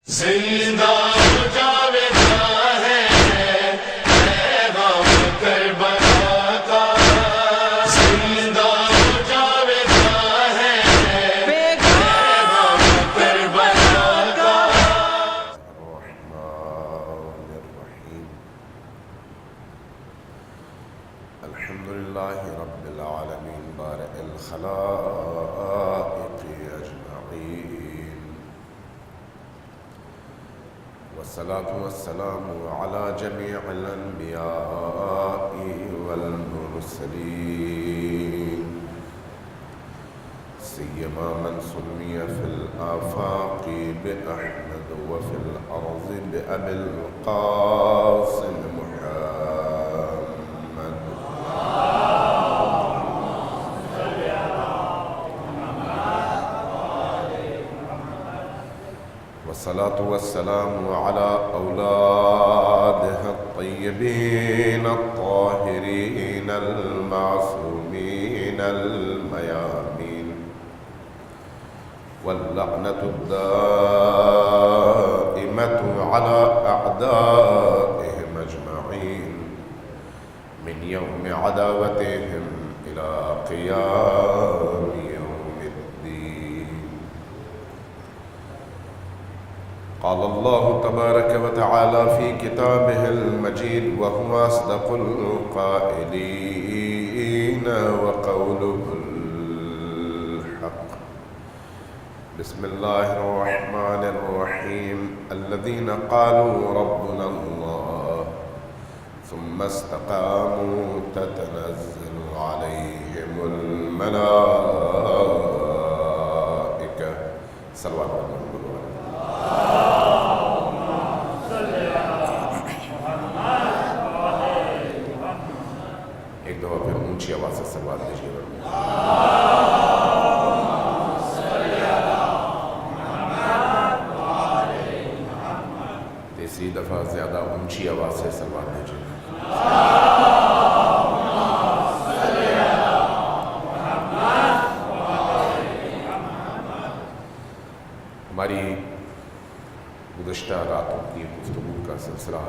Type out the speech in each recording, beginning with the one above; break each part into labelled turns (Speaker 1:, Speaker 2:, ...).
Speaker 1: زندہ جاویدہ ہے پیغام کربلا کا، زندہ جاویدہ ہے پیغام کربلا کا۔
Speaker 2: الرحمن الرحیم الحمد للہ رب العالمین بارئ الخلائق اجمعین، والصلاة والسلام على جميع الأنبياء والمرسلين، سيما من سمي في الآفاق بأحمد وفي الأرض بأبي القاسم محمد، والصلاة والسلام على أولادها الطيبين الطاهرين المعصومين الميامين، واللعنة الدائمة على أعدائهم أجمعين من يوم عداوتهم إلى قيام يوم الدين. قال الله تبارك وتعالى في كتابه المجيد وهو أصدق القائلين وقوله الحق. بسم الله الرحمن الرحيم. الذين قالوا ربنا الله ثم استقاموا تتنزل عليهم الملائكة صلوات الله. ایک دفعہ پھر اونچی آواز سے صلوات دیجیے گا. تیسری دفعہ زیادہ اونچی آواز سے صلوات دیجیے گا. ہماری گزشتہ راتوں کی گفتگو کا سلسلہ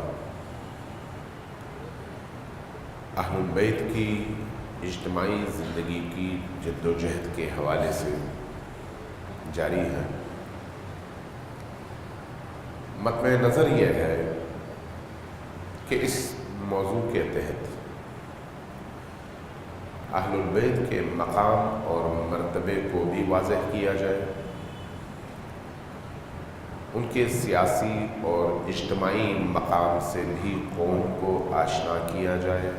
Speaker 2: اہل البیت کی اجتماعی زندگی کی جد و جہد کے حوالے سے جاری ہے. مطمع نظر یہ ہے کہ اس موضوع کے تحت اہل البیت کے مقام اور مرتبے کو بھی واضح کیا جائے، ان کے سیاسی اور اجتماعی مقام سے بھی قوم کو آشنا کیا جائے،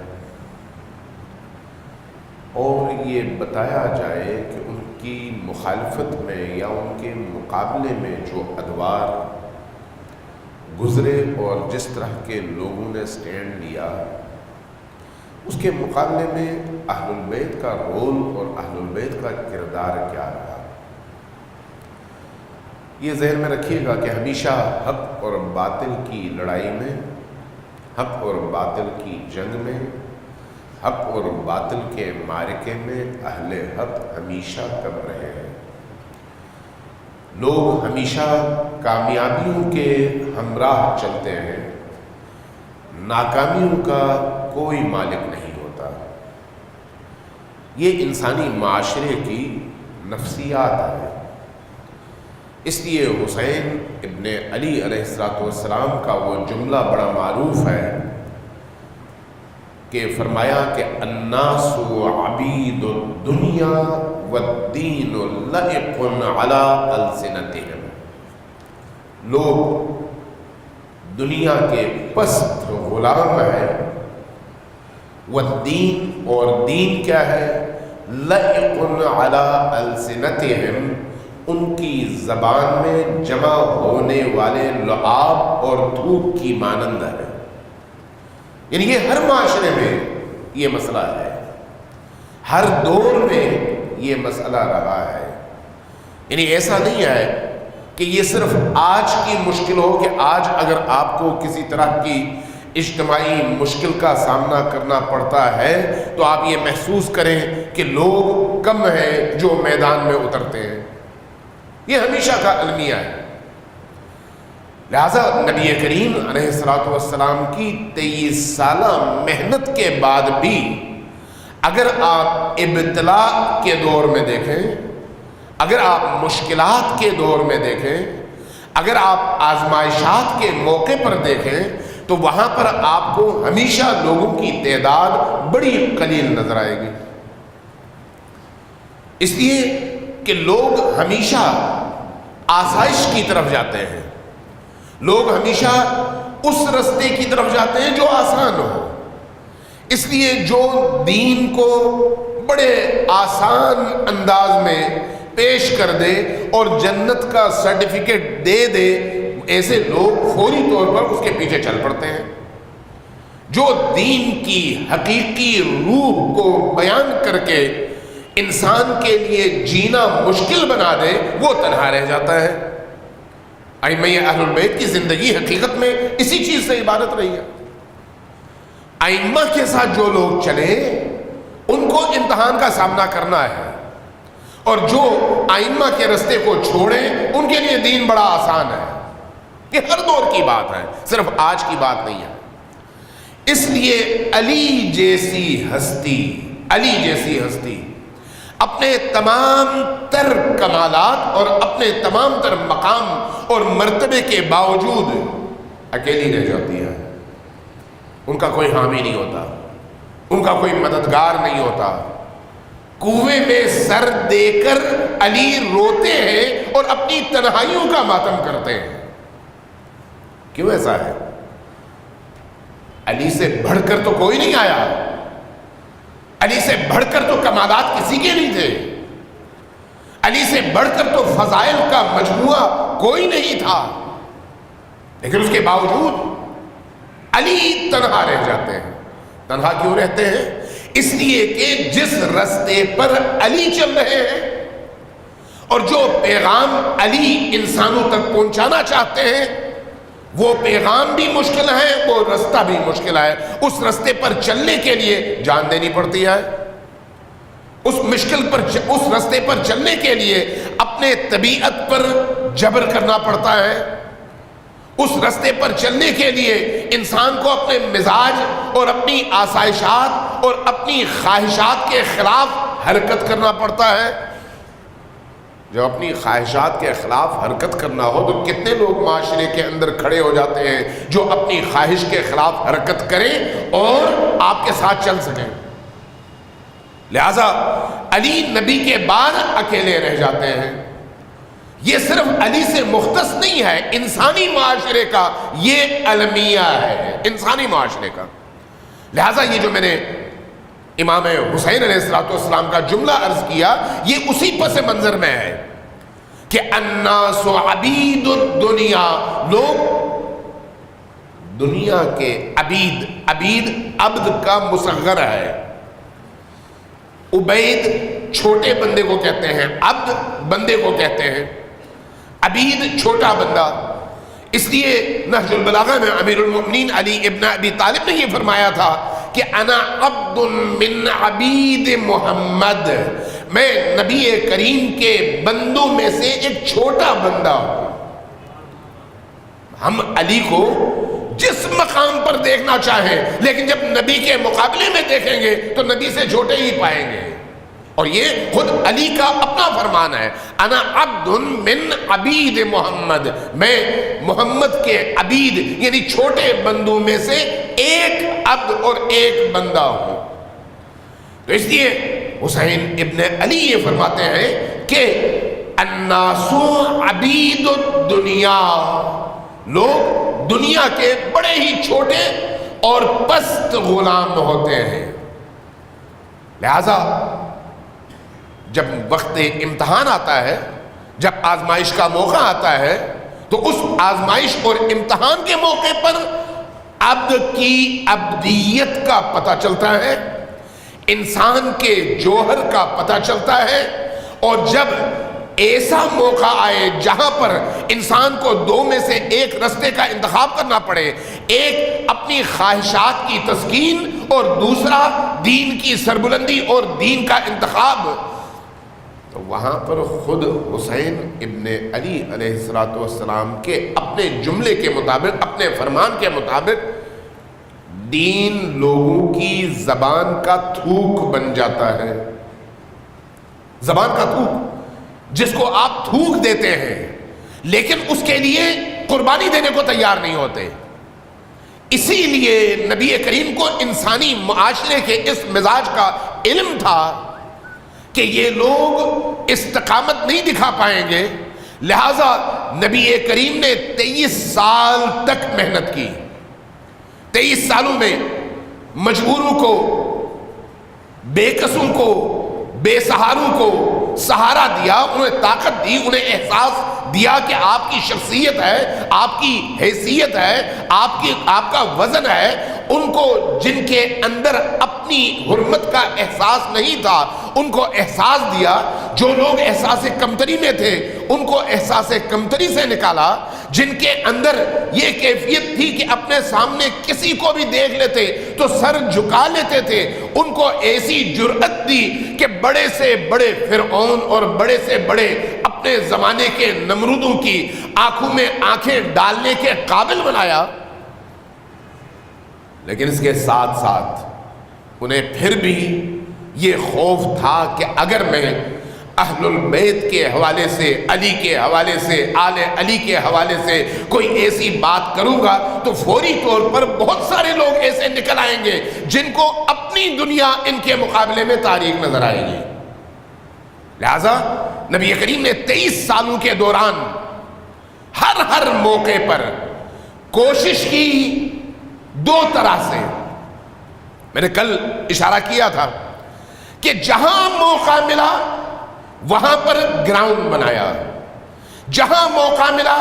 Speaker 2: اور یہ بتایا جائے کہ ان کی مخالفت میں یا ان کے مقابلے میں جو ادوار گزرے اور جس طرح کے لوگوں نے سٹینڈ لیا، اس کے مقابلے میں اہل البیت کا رول اور اہل البیت کا کردار کیا رہا. یہ ذہن میں رکھیے گا کہ ہمیشہ حق اور باطل کی لڑائی میں، حق اور باطل کی جنگ میں، حق اور باطل کے معرکے میں اہل حق ہمیشہ کم رہے ہیں. لوگ ہمیشہ کامیابیوں کے ہمراہ چلتے ہیں، ناکامیوں کا کوئی مالک نہیں ہوتا. یہ انسانی معاشرے کی نفسیات ہے. اس لیے حسین ابن علی علیہ السلام کا وہ جملہ بڑا معروف ہے کہ فرمایا کہ الناس عبید الدنیا والدین لائق علی السنتہم. لوگ دنیا کے پست غلام ہیں، والدین اور دین کیا ہے؟ لائق علی السنتہم، ان کی زبان میں جمع ہونے والے لعاب اور تھوک کی مانند ہے. یعنی یہ ہر معاشرے میں یہ مسئلہ ہے، ہر دور میں یہ مسئلہ رہا ہے. یعنی ایسا نہیں ہے کہ یہ صرف آج کی مشکل ہو کہ آج اگر آپ کو کسی طرح کی اجتماعی مشکل کا سامنا کرنا پڑتا ہے تو آپ یہ محسوس کریں کہ لوگ کم ہیں جو میدان میں اترتے ہیں. یہ ہمیشہ کا المیہ ہے. لہذا نبی کریم علیہ الصلوۃ والسلام کی 23 سالہ محنت کے بعد بھی اگر آپ ابتلاء کے دور میں دیکھیں، اگر آپ مشکلات کے دور میں دیکھیں، اگر آپ آزمائشات کے موقع پر دیکھیں، تو وہاں پر آپ کو ہمیشہ لوگوں کی تعداد بڑی قلیل نظر آئے گی، اس لیے کہ لوگ ہمیشہ آسائش کی طرف جاتے ہیں، لوگ ہمیشہ اس رستے کی طرف جاتے ہیں جو آسان ہو، اس لیے جو دین کو بڑے آسان انداز میں پیش کر دے اور جنت کا سرٹیفکیٹ دے دے، ایسے لوگ فوری طور پر اس کے پیچھے چل پڑتے ہیں۔ جو دین کی حقیقی روح کو بیان کر کے انسان کے لیے جینا مشکل بنا دے، وہ تنہا رہ جاتا ہے۔ ائمہ اہل البیت کی زندگی حقیقت میں اسی چیز سے عبارت رہی ہے۔ ائمہ کے ساتھ جو لوگ چلے ان کو امتحان کا سامنا کرنا ہے، اور جو ائمہ کے رستے کو چھوڑیں ان کے لیے دین بڑا آسان ہے۔ یہ ہر دور کی بات ہے، صرف آج کی بات نہیں ہے۔ اس لیے علی جیسی ہستی اپنے تمام تر کمالات اور اپنے تمام تر مقام اور مرتبے کے باوجود اکیلی رہ جاتی ہے۔ ان کا کوئی حامی نہیں ہوتا، ان کا کوئی مددگار نہیں ہوتا۔ کنویں میں سر دے کر علی روتے ہیں اور اپنی تنہائیوں کا ماتم کرتے ہیں۔ کیوں ایسا ہے؟ علی سے بڑھ کر تو کوئی نہیں آیا، علی سے بڑھ کر تو کمالات کسی کے نہیں تھے، علی سے بڑھ کر تو فضائل کا مجموعہ کوئی نہیں تھا، لیکن اس کے باوجود علی تنہا رہ جاتے ہیں۔ تنہا کیوں رہتے ہیں؟ اس لیے کہ جس رستے پر علی چل رہے ہیں اور جو پیغام علی انسانوں تک پہنچانا چاہتے ہیں، وہ پیغام بھی مشکل ہے، وہ رستہ بھی مشکل ہے۔ اس رستے پر چلنے کے لیے جان دینی پڑتی ہے، اس رستے پر چلنے کے لیے اپنے طبیعت پر جبر کرنا پڑتا ہے، اس رستے پر چلنے کے لیے انسان کو اپنے مزاج اور اپنی آسائشات اور اپنی خواہشات کے خلاف حرکت کرنا پڑتا ہے۔ جب اپنی خواہشات کے خلاف حرکت کرنا ہو تو کتنے لوگ معاشرے کے اندر کھڑے ہو جاتے ہیں جو اپنی خواہش کے خلاف حرکت کریں اور آپ کے ساتھ چل سکیں۔ لہذا علی نبی کے بعد اکیلے رہ جاتے ہیں۔ یہ صرف علی سے مختص نہیں ہے، انسانی معاشرے کا یہ المیہ ہے، انسانی معاشرے کا۔ لہذا یہ جو میں نے امام حسین علیہ السلام کا جملہ عرض کیا، یہ اسی پس منظر میں ہے کہ الناس عبید الدنیا، لوگ دنیا کے عبید عبد کا مصغر ہے، عبید چھوٹے بندے کو کہتے ہیں، عبد بندے کو کہتے ہیں، عبید چھوٹا بندہ۔ اس لیے نہج البلاغہ میں امیر المؤمنین علی ابن ابی طالب نے یہ فرمایا تھا کہ انا عبد من عبید محمد، میں نبی کریم کے بندوں میں سے ایک چھوٹا بندہ ہوں۔ ہم علی کو جس مقام پر دیکھنا چاہیں، لیکن جب نبی کے مقابلے میں دیکھیں گے تو نبی سے چھوٹے ہی پائیں گے، اور یہ خود علی کا اپنا فرمان ہے، انا عبد من عبید محمد، میں محمد کے عبید یعنی چھوٹے بندوں میں سے ایک عبد اور ایک بندہ ہوں۔ تو اس لیے حسین ابن علی یہ فرماتے ہیں کہ الناس عبید الدنیا، لوگ دنیا کے بڑے ہی چھوٹے اور پست غلام ہوتے ہیں۔ لہذا جب وقت امتحان آتا ہے، جب آزمائش کا موقع آتا ہے، تو اس آزمائش اور امتحان کے موقع پر عبد کی عبدیت کا پتہ چلتا ہے، انسان کے جوہر کا پتہ چلتا ہے، اور جب ایسا موقع آئے جہاں پر انسان کو دو میں سے ایک رستے کا انتخاب کرنا پڑے، ایک اپنی خواہشات کی تسکین اور دوسرا دین کی سربلندی اور دین کا انتخاب، تو وہاں پر خود حسین ابن علی علیہ السلام کے اپنے جملے کے مطابق، اپنے فرمان کے مطابق، دین لوگوں کی زبان کا تھوک بن جاتا ہے. زبان کا تھوک جس کو آپ تھوک دیتے ہیں لیکن اس کے لیے قربانی دینے کو تیار نہیں ہوتے. اسی لیے نبی کریم کو انسانی معاشرے کے اس مزاج کا علم تھا کہ یہ لوگ استقامت نہیں دکھا پائیں گے، لہذا نبی کریم نے 23 سال تک محنت کی. 23 سالوں میں مجبوروں کو، بے کسوں کو، بے سہاروں کو سہارا دیا، انہیں طاقت دی، انہیں احساس دیا کہ آپ کی شخصیت ہے، آپ کی حیثیت ہے، آپ کا وزن ہے. ان کو جن کے اندر اپنی حرمت کا احساس نہیں تھا ان کو احساس دیا. جو لوگ احساس کمتری میں تھے ان کو احساس کمتری سے نکالا. جن کے اندر یہ کیفیت تھی کہ اپنے سامنے کسی کو بھی دیکھ لیتے تو سر جھکا لیتے تھے، ان کو ایسی جرأت دی کہ بڑے سے بڑے فرعون اور بڑے سے بڑے اپنے زمانے کے نمرودوں کی آنکھوں میں آنکھیں ڈالنے کے قابل بنایا. لیکن اس کے ساتھ ساتھ انہیں پھر بھی یہ خوف تھا کہ اگر میں اہل البیت کے حوالے سے، علی کے حوالے سے، آل علی کے حوالے سے کوئی ایسی بات کروں گا تو فوری طور پر بہت سارے لوگ ایسے نکل آئیں گے جن کو اپنی دنیا ان کے مقابلے میں تاریک نظر آئے گی. لہذا نبی کریم نے 23 سالوں کے دوران ہر موقع پر کوشش کی. دو طرح سے میں نے کل اشارہ کیا تھا کہ جہاں موقع ملا وہاں پر گراؤنڈ بنایا، جہاں موقع ملا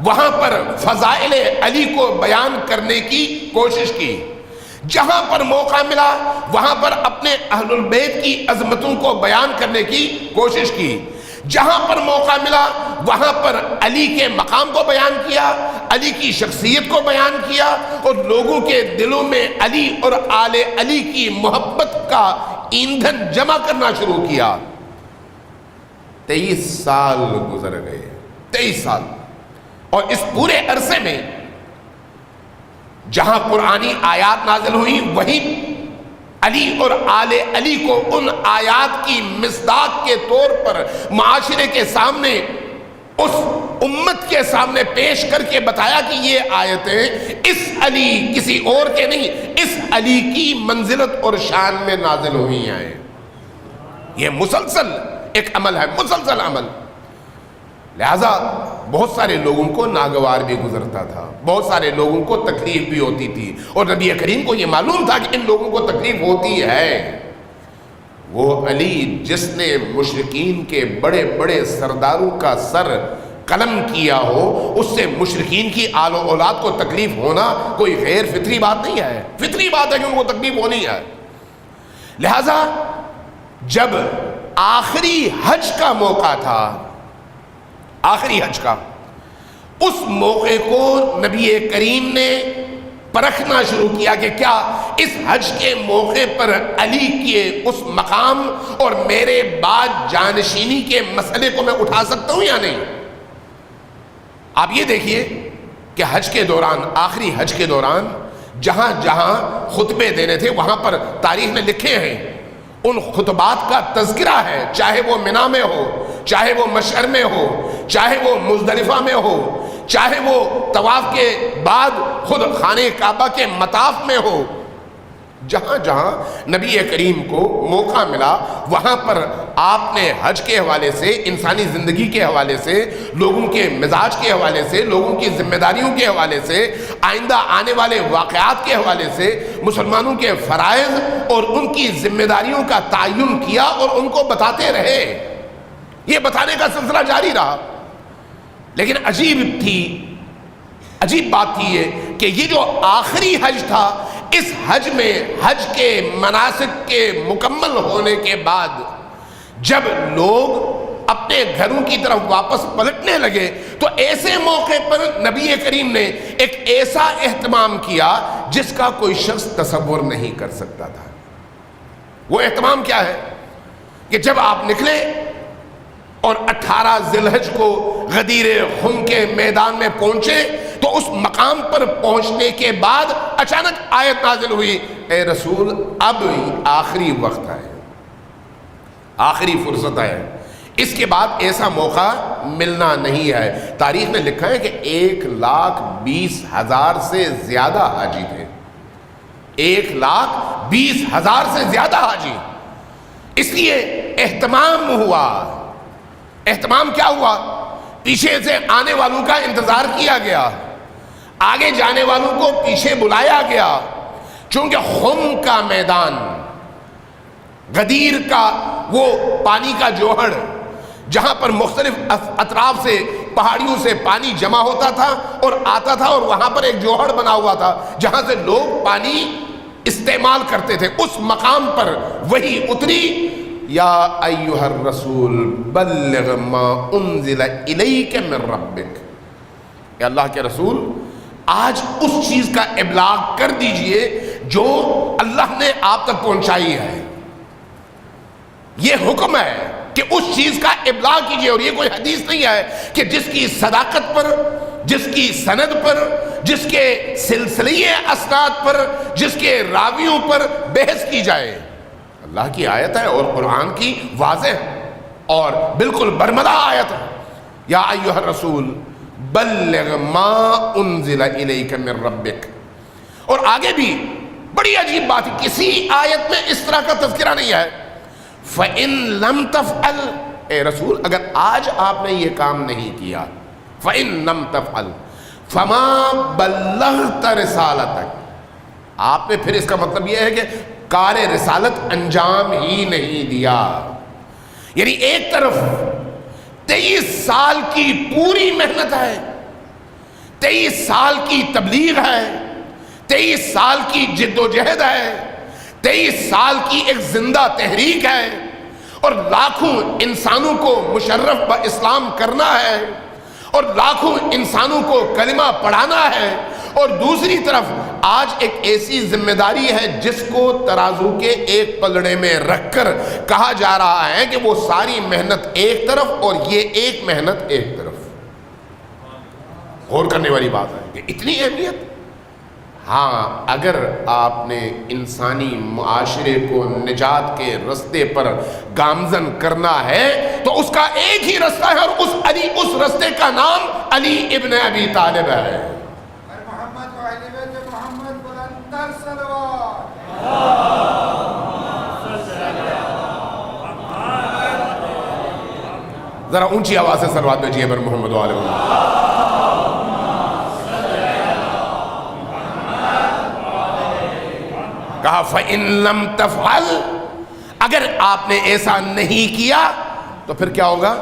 Speaker 2: وہاں پر فضائل علی کو بیان کرنے کی کوشش کی، جہاں پر موقع ملا وہاں پر اپنے اہل البیت کی عظمتوں کو بیان کرنے کی کوشش کی، جہاں پر موقع ملا وہاں پر علی کے مقام کو بیان کیا، علی کی شخصیت کو بیان کیا اور لوگوں کے دلوں میں علی اور آل علی کی محبت کا ایندھن جمع کرنا شروع کیا. 23 سال گزر گئے، 23 سال. اور اس پورے عرصے میں جہاں قرآنی آیات نازل ہوئی وہیں علی اور آل علی کو ان آیات کی مصداق کے طور پر معاشرے کے سامنے، اس امت کے سامنے پیش کر کے بتایا کہ یہ آیتیں اس علی، کسی اور کے نہیں، اس علی کی منزلت اور شان میں نازل ہوئی ہیں. یہ مسلسل ایک عمل ہے، مسلسل عمل. لہذا بہت سارے لوگوں کو ناگوار بھی گزرتا تھا، بہت سارے لوگوں کو تکلیف بھی ہوتی تھی، اور نبی کریم کو یہ معلوم تھا کہ ان لوگوں کو تکلیف ہوتی ہے. وہ علی جس نے مشرکین کے بڑے بڑے سرداروں کا سر قلم کیا ہو، اس سے مشرکین کی آل و اولاد کو تکلیف ہونا کوئی غیر فطری بات نہیں ہے، فطری بات ہے کہ ان کو تکلیف ہونی ہے. لہذا جب آخری حج کا موقع تھا، آخری حج کا، اس موقع کو نبی کریم نے پرکھنا شروع کیا کہ کیا اس حج کے موقع پر علی کے اس مقام اور میرے بعد جانشینی کے مسئلے کو میں اٹھا سکتا ہوں یا نہیں. آپ یہ دیکھیے کہ حج کے دوران، آخری حج کے دوران جہاں جہاں خطبے دینے تھے وہاں پر تاریخ نے لکھے ہیں، ان خطبات کا تذکرہ ہے، چاہے وہ منا میں ہو، چاہے وہ مشعر میں ہو، چاہے وہ مزدلفہ میں ہو، چاہے وہ طواف کے بعد خود خانہ کعبہ کے مطاف میں ہو. جہاں جہاں نبی کریم کو موقع ملا وہاں پر آپ نے حج کے حوالے سے، انسانی زندگی کے حوالے سے، لوگوں کے مزاج کے حوالے سے، لوگوں کی ذمہ داریوں کے حوالے سے، آئندہ آنے والے واقعات کے حوالے سے مسلمانوں کے فرائض اور ان کی ذمہ داریوں کا تعین کیا اور ان کو بتاتے رہے. یہ بتانے کا سلسلہ جاری رہا. لیکن عجیب بات تھی یہ کہ یہ جو آخری حج تھا، اس حج میں حج کے مناسک کے مکمل ہونے کے بعد جب لوگ اپنے گھروں کی طرف واپس پلٹنے لگے تو ایسے موقع پر نبی کریم نے ایک ایسا اہتمام کیا جس کا کوئی شخص تصور نہیں کر سکتا تھا. وہ اہتمام کیا ہے کہ جب آپ نکلے اور 18 ذی الحج کو غدیر خم کے میدان میں پہنچے تو اس مقام پر پہنچنے کے بعد اچانک آیت نازل ہوئی، اے رسول اب آخری وقت ہے، آخری فرصت ہے، اس کے بعد ایسا موقع ملنا نہیں ہے۔ تاریخ نے لکھا ہے کہ 1,20,000 سے زیادہ حاجی تھے، 1,20,000 سے زیادہ حاجی، اس لیے اہتمام ہوا۔ اہتمام کیا ہوا؟ پیچھے سے آنے والوں کا انتظار کیا گیا، آگے جانے والوں کو پیچھے بلایا گیا، چونکہ خم کا میدان، غدیر کا وہ پانی کا جوہر جہاں پر مختلف اطراف سے پہاڑیوں سے پانی جمع ہوتا تھا اور آتا تھا، اور وہاں پر ایک جوہر بنا ہوا تھا جہاں سے لوگ پانی استعمال کرتے تھے، اس مقام پر وہی اتری، یا ایھا الرسول بلغ ما انزل الیک من ربک، کہ اللہ کے رسول آج اس چیز کا ابلاغ کر دیجئے جو اللہ نے آپ تک پہنچائی ہے۔ یہ حکم ہے کہ اس چیز کا ابلاغ کیجئے، اور یہ کوئی حدیث نہیں ہے کہ جس کی صداقت پر، جس کی سند پر، جس کے سلسلے اسناد پر، جس کے راویوں پر بحث کی جائے۔ اللہ کی آیت ہے اور قرآن کی واضح اور بالکل برمدہ آیت ہے، یا ایھا الرسول بلغ ما انزل الیک من ربک۔ اور آگے بھی بڑی عجیب بات ہے، کسی آیت میں اس طرح کا تذکرہ نہیں ہے۔ فَإِن لَمْ تَفْعَلْ، اے رسول اگر آج آپ نے یہ کام نہیں کیا، فَإِن لَمْ تَفْعَلْ فَمَا بَلَّغْتَ رِسَالَتَكَ، آپ نے پھر اس کا مطلب یہ ہے کہ کار رسالت انجام ہی نہیں دیا۔ یعنی ایک طرف 23 سال کی پوری محنت ہے، 23 سال کی تبلیغ ہے، 23 سال کی جد و جہد ہے، 23 سال کی ایک زندہ تحریک ہے، اور لاکھوں انسانوں کو مشرف با اسلام کرنا ہے، اور لاکھوں انسانوں کو کلمہ پڑھانا ہے، اور دوسری طرف آج ایک ایسی ذمہ داری ہے جس کو ترازو کے ایک پلڑے میں رکھ کر کہا جا رہا ہے کہ وہ ساری محنت ایک طرف اور یہ ایک محنت ایک طرف۔ غور کرنے والی بات ہے کہ اتنی اہمیت۔ ہاں اگر آپ نے انسانی معاشرے کو نجات کے رستے پر گامزن کرنا ہے تو اس کا ایک ہی رستہ ہے، اور اس رستے کا نام علی ابن ابی طالب ہے۔ ذرا اونچی آواز سے صلوات بھیجیے پر محمد و آل محمد۔ کہا فَإِن لَمْ تَفْعَلْ، اگر آپ نے ایسا نہیں کیا تو پھر کیا ہوگا؟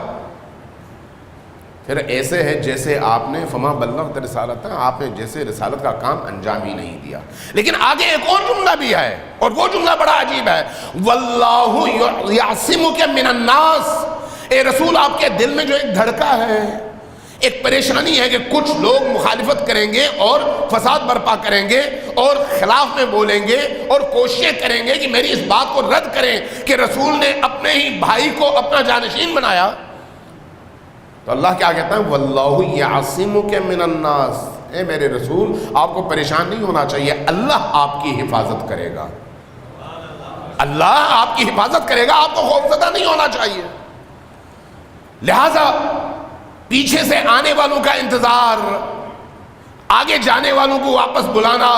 Speaker 2: پھر ایسے ہے جیسے آپ نے فما بلغت رسالت، آپ نے جیسے رسالت کا کام انجام ہی نہیں دیا۔ لیکن آگے ایک اور جملہ بھی ہے، اور وہ جملہ بڑا عجیب ہے، وَاللَّهُ يَعْصِمُكَ مِنَ النَّاسِ، اے رسول آپ کے دل میں جو ایک دھڑکا ہے، ایک پریشانی ہے کہ کچھ لوگ مخالفت کریں گے اور فساد برپا کریں گے اور خلاف میں بولیں گے اور کوششیں کریں گے کہ میری اس بات کو رد کریں کہ رسول نے اپنے ہی بھائی کو اپنا جانشین بنایا۔ تو اللہ کیا کہتا ہے؟ وَاللَّهُ يَعْصِمُكَ مِنَ النَّاسِ، اے میرے رسول آپ کو پریشان نہیں ہونا چاہیے، اللہ آپ کی حفاظت کرے گا، اللہ آپ کی حفاظت کرے گا، آپ کو خوفزدہ نہیں ہونا چاہیے۔ لہذا پیچھے سے آنے والوں کا انتظار، آگے جانے والوں کو واپس بلانا،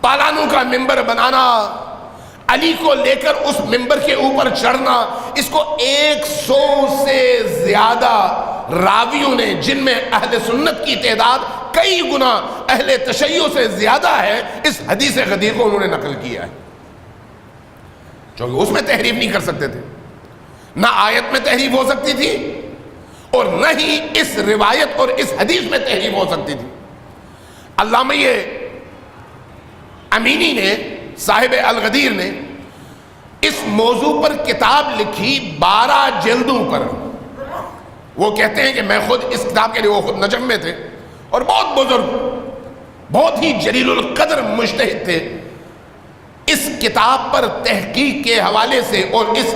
Speaker 2: پالانوں کا ممبر بنانا، علی کو لے کر اس ممبر کے اوپر چڑھنا، اس کو 100 سے زیادہ راویوں نے، جن میں اہل سنت کی تعداد کئی گنا اہل تشیع سے زیادہ ہے، اس حدیث غدیر کو انہوں نے نقل کیا ہے، کیونکہ اس میں تحریف نہیں کر سکتے تھے، نہ آیت میں تحریف ہو سکتی تھی اور نہ ہی اس روایت اور اس حدیث میں تحریف ہو سکتی تھی۔ علامہ امینی نے، صاحب الغدیر نے اس موضوع پر کتاب لکھی 12 جلدوں پر۔ وہ کہتے ہیں کہ میں خود اس کتاب کے لیے، وہ خود نجم میں تھے اور بہت بزرگ، بہت ہی جلیل القدر مجتہد تھے، اس کتاب پر تحقیق کے حوالے سے اور اس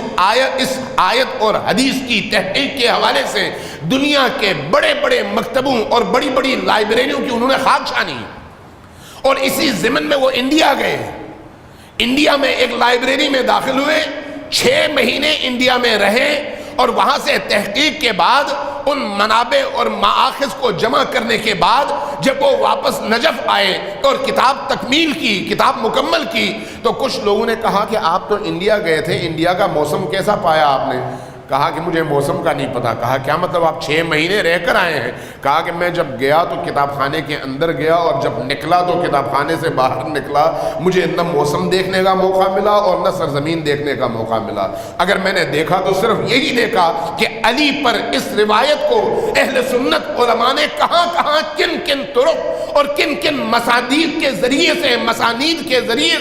Speaker 2: آیت اور حدیث کی تحقیق کے حوالے سے دنیا کے بڑے بڑے مکتبوں اور بڑی بڑی لائبریریوں کی انہوں نے خاک چھانی، اور اسی ضمن میں وہ انڈیا گئے، انڈیا میں ایک لائبریری میں داخل ہوئے، 6 مہینے انڈیا میں رہے، اور وہاں سے تحقیق کے بعد ان منابع اور مآخذ کو جمع کرنے کے بعد جب وہ واپس نجف آئے اور کتاب تکمیل کی، کتاب مکمل کی، تو کچھ لوگوں نے کہا کہ آپ تو انڈیا گئے تھے، انڈیا کا موسم کیسا پایا آپ نے؟ کہا کہ مجھے موسم کا نہیں پتا۔ کہا کیا مطلب آپ 6 مہینے رہ کر آئے ہیں؟ کہا کہ میں جب گیا تو کتاب خانے کے اندر گیا، اور جب نکلا تو کتاب خانے سے باہر نکلا، مجھے نہ موسم دیکھنے کا موقع ملا اور نہ سرزمین دیکھنے کا موقع ملا۔ اگر میں نے دیکھا تو صرف یہی دیکھا کہ علی پر اس روایت کو اہل سنت علماء نے کہاں کہاں کن کن طرق اور کن کن مسانید کے ذریعے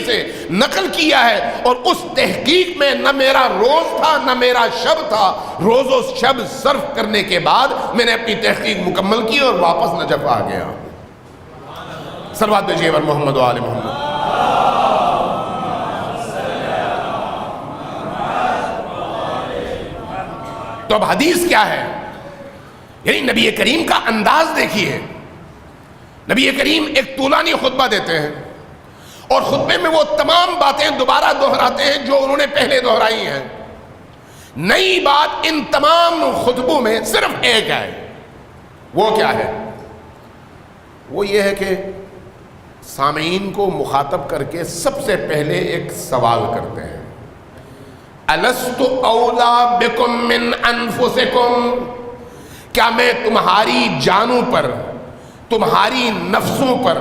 Speaker 2: سے نقل کیا ہے، اور اس تحقیق میں نہ میرا روز تھا نہ میرا شب تھا۔ روز و شب صرف کرنے کے بعد میں نے اپنی تحقیق مکمل کی اور واپس نجف آ گیا۔ صلوات بھیجیے بر محمد و آل محمد۔ تو اب حدیث کیا ہے؟ یعنی نبی کریم کا انداز دیکھیے۔ نبی کریم ایک طولانی خطبہ دیتے ہیں، اور خطبے میں وہ تمام باتیں دوبارہ دہراتے ہیں جو انہوں نے پہلے دہرائی ہیں۔ نئی بات ان تمام خطبوں میں صرف ایک ہے۔ وہ کیا ہے؟ وہ یہ ہے کہ سامعین کو مخاطب کر کے سب سے پہلے ایک سوال کرتے ہیں، الست اولا بکم من انفسکم، کیا میں تمہاری جانوں پر، تمہاری نفسوں پر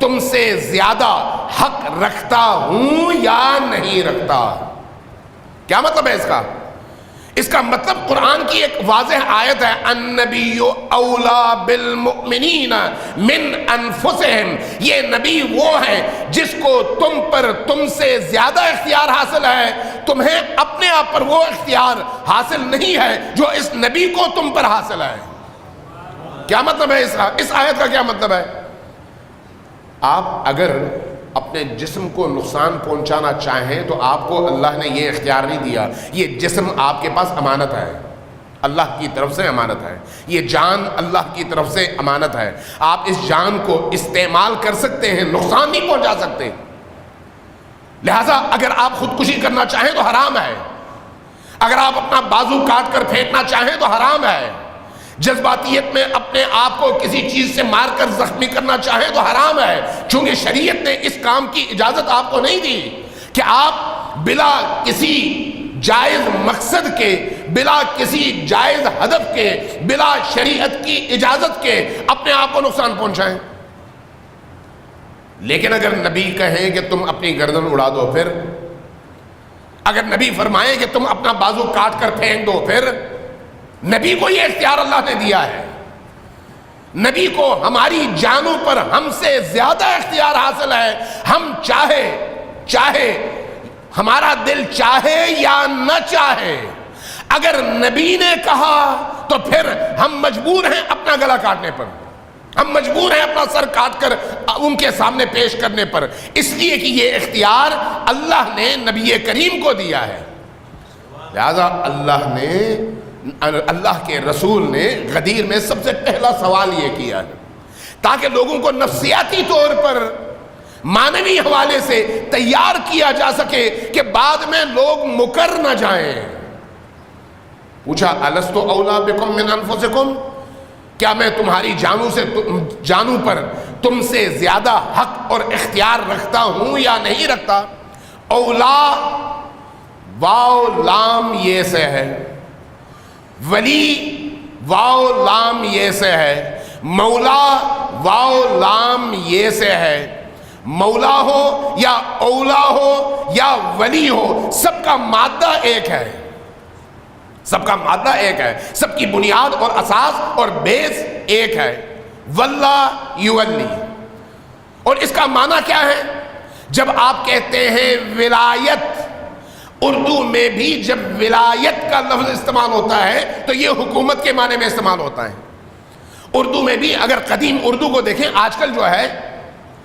Speaker 2: تم سے زیادہ حق رکھتا ہوں یا نہیں رکھتا؟ کیا مطلب ہے اس کا؟ اس کا مطلب قرآن کی ایک واضح آیت ہے، النبی اولا بالمؤمنین من انفسہم، یہ نبی وہ ہے جس کو تم سے زیادہ اختیار حاصل ہے، تمہیں اپنے آپ پر وہ اختیار حاصل نہیں ہے جو اس نبی کو تم پر حاصل ہے۔ کیا مطلب ہے اس آیت کا؟ کیا مطلب ہے؟ آپ اگر اپنے جسم کو نقصان پہنچانا چاہیں تو آپ کو اللہ نے یہ اختیار نہیں دیا۔ یہ جسم آپ کے پاس امانت ہے، اللہ کی طرف سے امانت ہے، یہ جان اللہ کی طرف سے امانت ہے۔ آپ اس جان کو استعمال کر سکتے ہیں، نقصان نہیں پہنچا سکتے۔ لہٰذا اگر آپ خودکشی کرنا چاہیں تو حرام ہے، اگر آپ اپنا بازو کاٹ کر پھینکنا چاہیں تو حرام ہے، جذباتیت میں اپنے آپ کو کسی چیز سے مار کر زخمی کرنا چاہیں تو حرام ہے، چونکہ شریعت نے اس کام کی اجازت آپ کو نہیں دی کہ آپ بلا کسی جائز مقصد کے، بلا کسی جائز ہدف کے، بلا شریعت کی اجازت کے اپنے آپ کو نقصان پہنچائیں۔ لیکن اگر نبی کہیں کہ تم اپنی گردن اڑا دو، پھر اگر نبی فرمائیں کہ تم اپنا بازو کاٹ کر پھینک دو، پھر نبی کو یہ اختیار اللہ نے دیا ہے۔ نبی کو ہماری جانوں پر ہم سے زیادہ اختیار حاصل ہے۔ ہم چاہے ہمارا دل چاہے یا نہ چاہے، اگر نبی نے کہا تو پھر ہم مجبور ہیں اپنا گلا کاٹنے پر، ہم مجبور ہیں اپنا سر کاٹ کر ان کے سامنے پیش کرنے پر، اس لیے کہ یہ اختیار اللہ نے نبی کریم کو دیا ہے۔ لہذا اللہ کے رسول نے غدیر میں سب سے پہلا سوال یہ کیا ہے تاکہ لوگوں کو نفسیاتی طور پر، معنوی حوالے سے تیار کیا جا سکے کہ بعد میں لوگ مکر نہ جائیں۔ پوچھا الست اولا بکم من انفسکم، کیا میں تمہاری جانوں پر تم سے زیادہ حق اور اختیار رکھتا ہوں یا نہیں رکھتا؟ اولا واو لام یہ سے ہے، ولی واو لام یہ سے ہے، مولا واو لام یہ سے ہے۔ مولا ہو یا اولا ہو یا ولی ہو، سب کا مادہ ایک ہے، سب کا مادہ ایک ہے، سب کی بنیاد اور اساس اور بیس ایک ہے، واللہ یولی۔ اور اس کا معنی کیا ہے؟ جب آپ کہتے ہیں ولایت، اردو میں بھی جب ولایت کا لفظ استعمال ہوتا ہے تو یہ حکومت کے معنی میں استعمال ہوتا ہے۔ اردو میں بھی اگر قدیم اردو کو دیکھیں، آج کل جو ہے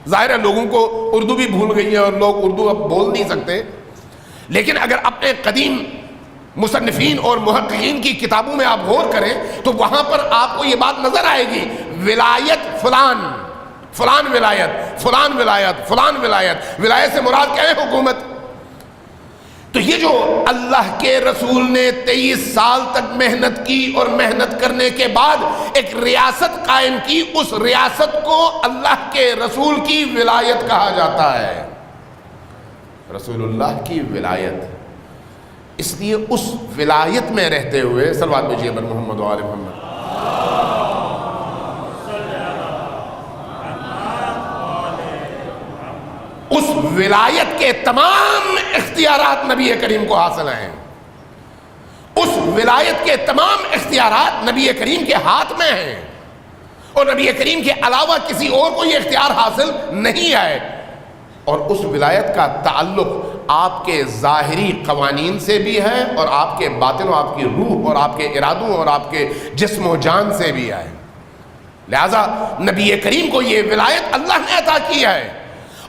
Speaker 2: ظاہر ہے لوگوں کو اردو بھی بھول گئی ہے اور لوگ اردو اب بول نہیں سکتے، لیکن اگر اپنے قدیم مصنفین اور محققین کی کتابوں میں آپ غور کریں تو وہاں پر آپ کو یہ بات نظر آئے گی، ولایت فلان، فلان ولایت، فلان ولایت، فلان ولایت، ولایت سے مراد کیا ہے؟ حکومت۔ تو یہ جو اللہ کے رسول نے 23 سال تک محنت کی اور محنت کرنے کے بعد ایک ریاست قائم کی، اس ریاست کو اللہ کے رسول کی ولایت کہا جاتا ہے، رسول اللہ کی ولایت۔ اس لیے اس ولایت میں رہتے ہوئے صلوات بھیجیے بر محمد و آل محمد۔ اس ولایت کے تمام اختیارات نبی کریم کو حاصل ہیں، اس ولایت کے تمام اختیارات نبی کریم کے ہاتھ میں ہیں، اور نبی کریم کے علاوہ کسی اور کو یہ اختیار حاصل نہیں ہے۔ اور اس ولایت کا تعلق آپ کے ظاہری قوانین سے بھی ہے، اور آپ کے باطن و آپ کی روح اور آپ کے ارادوں اور آپ کے جسم و جان سے بھی ہے۔ لہذا نبی کریم کو یہ ولایت اللہ نے عطا کی ہے،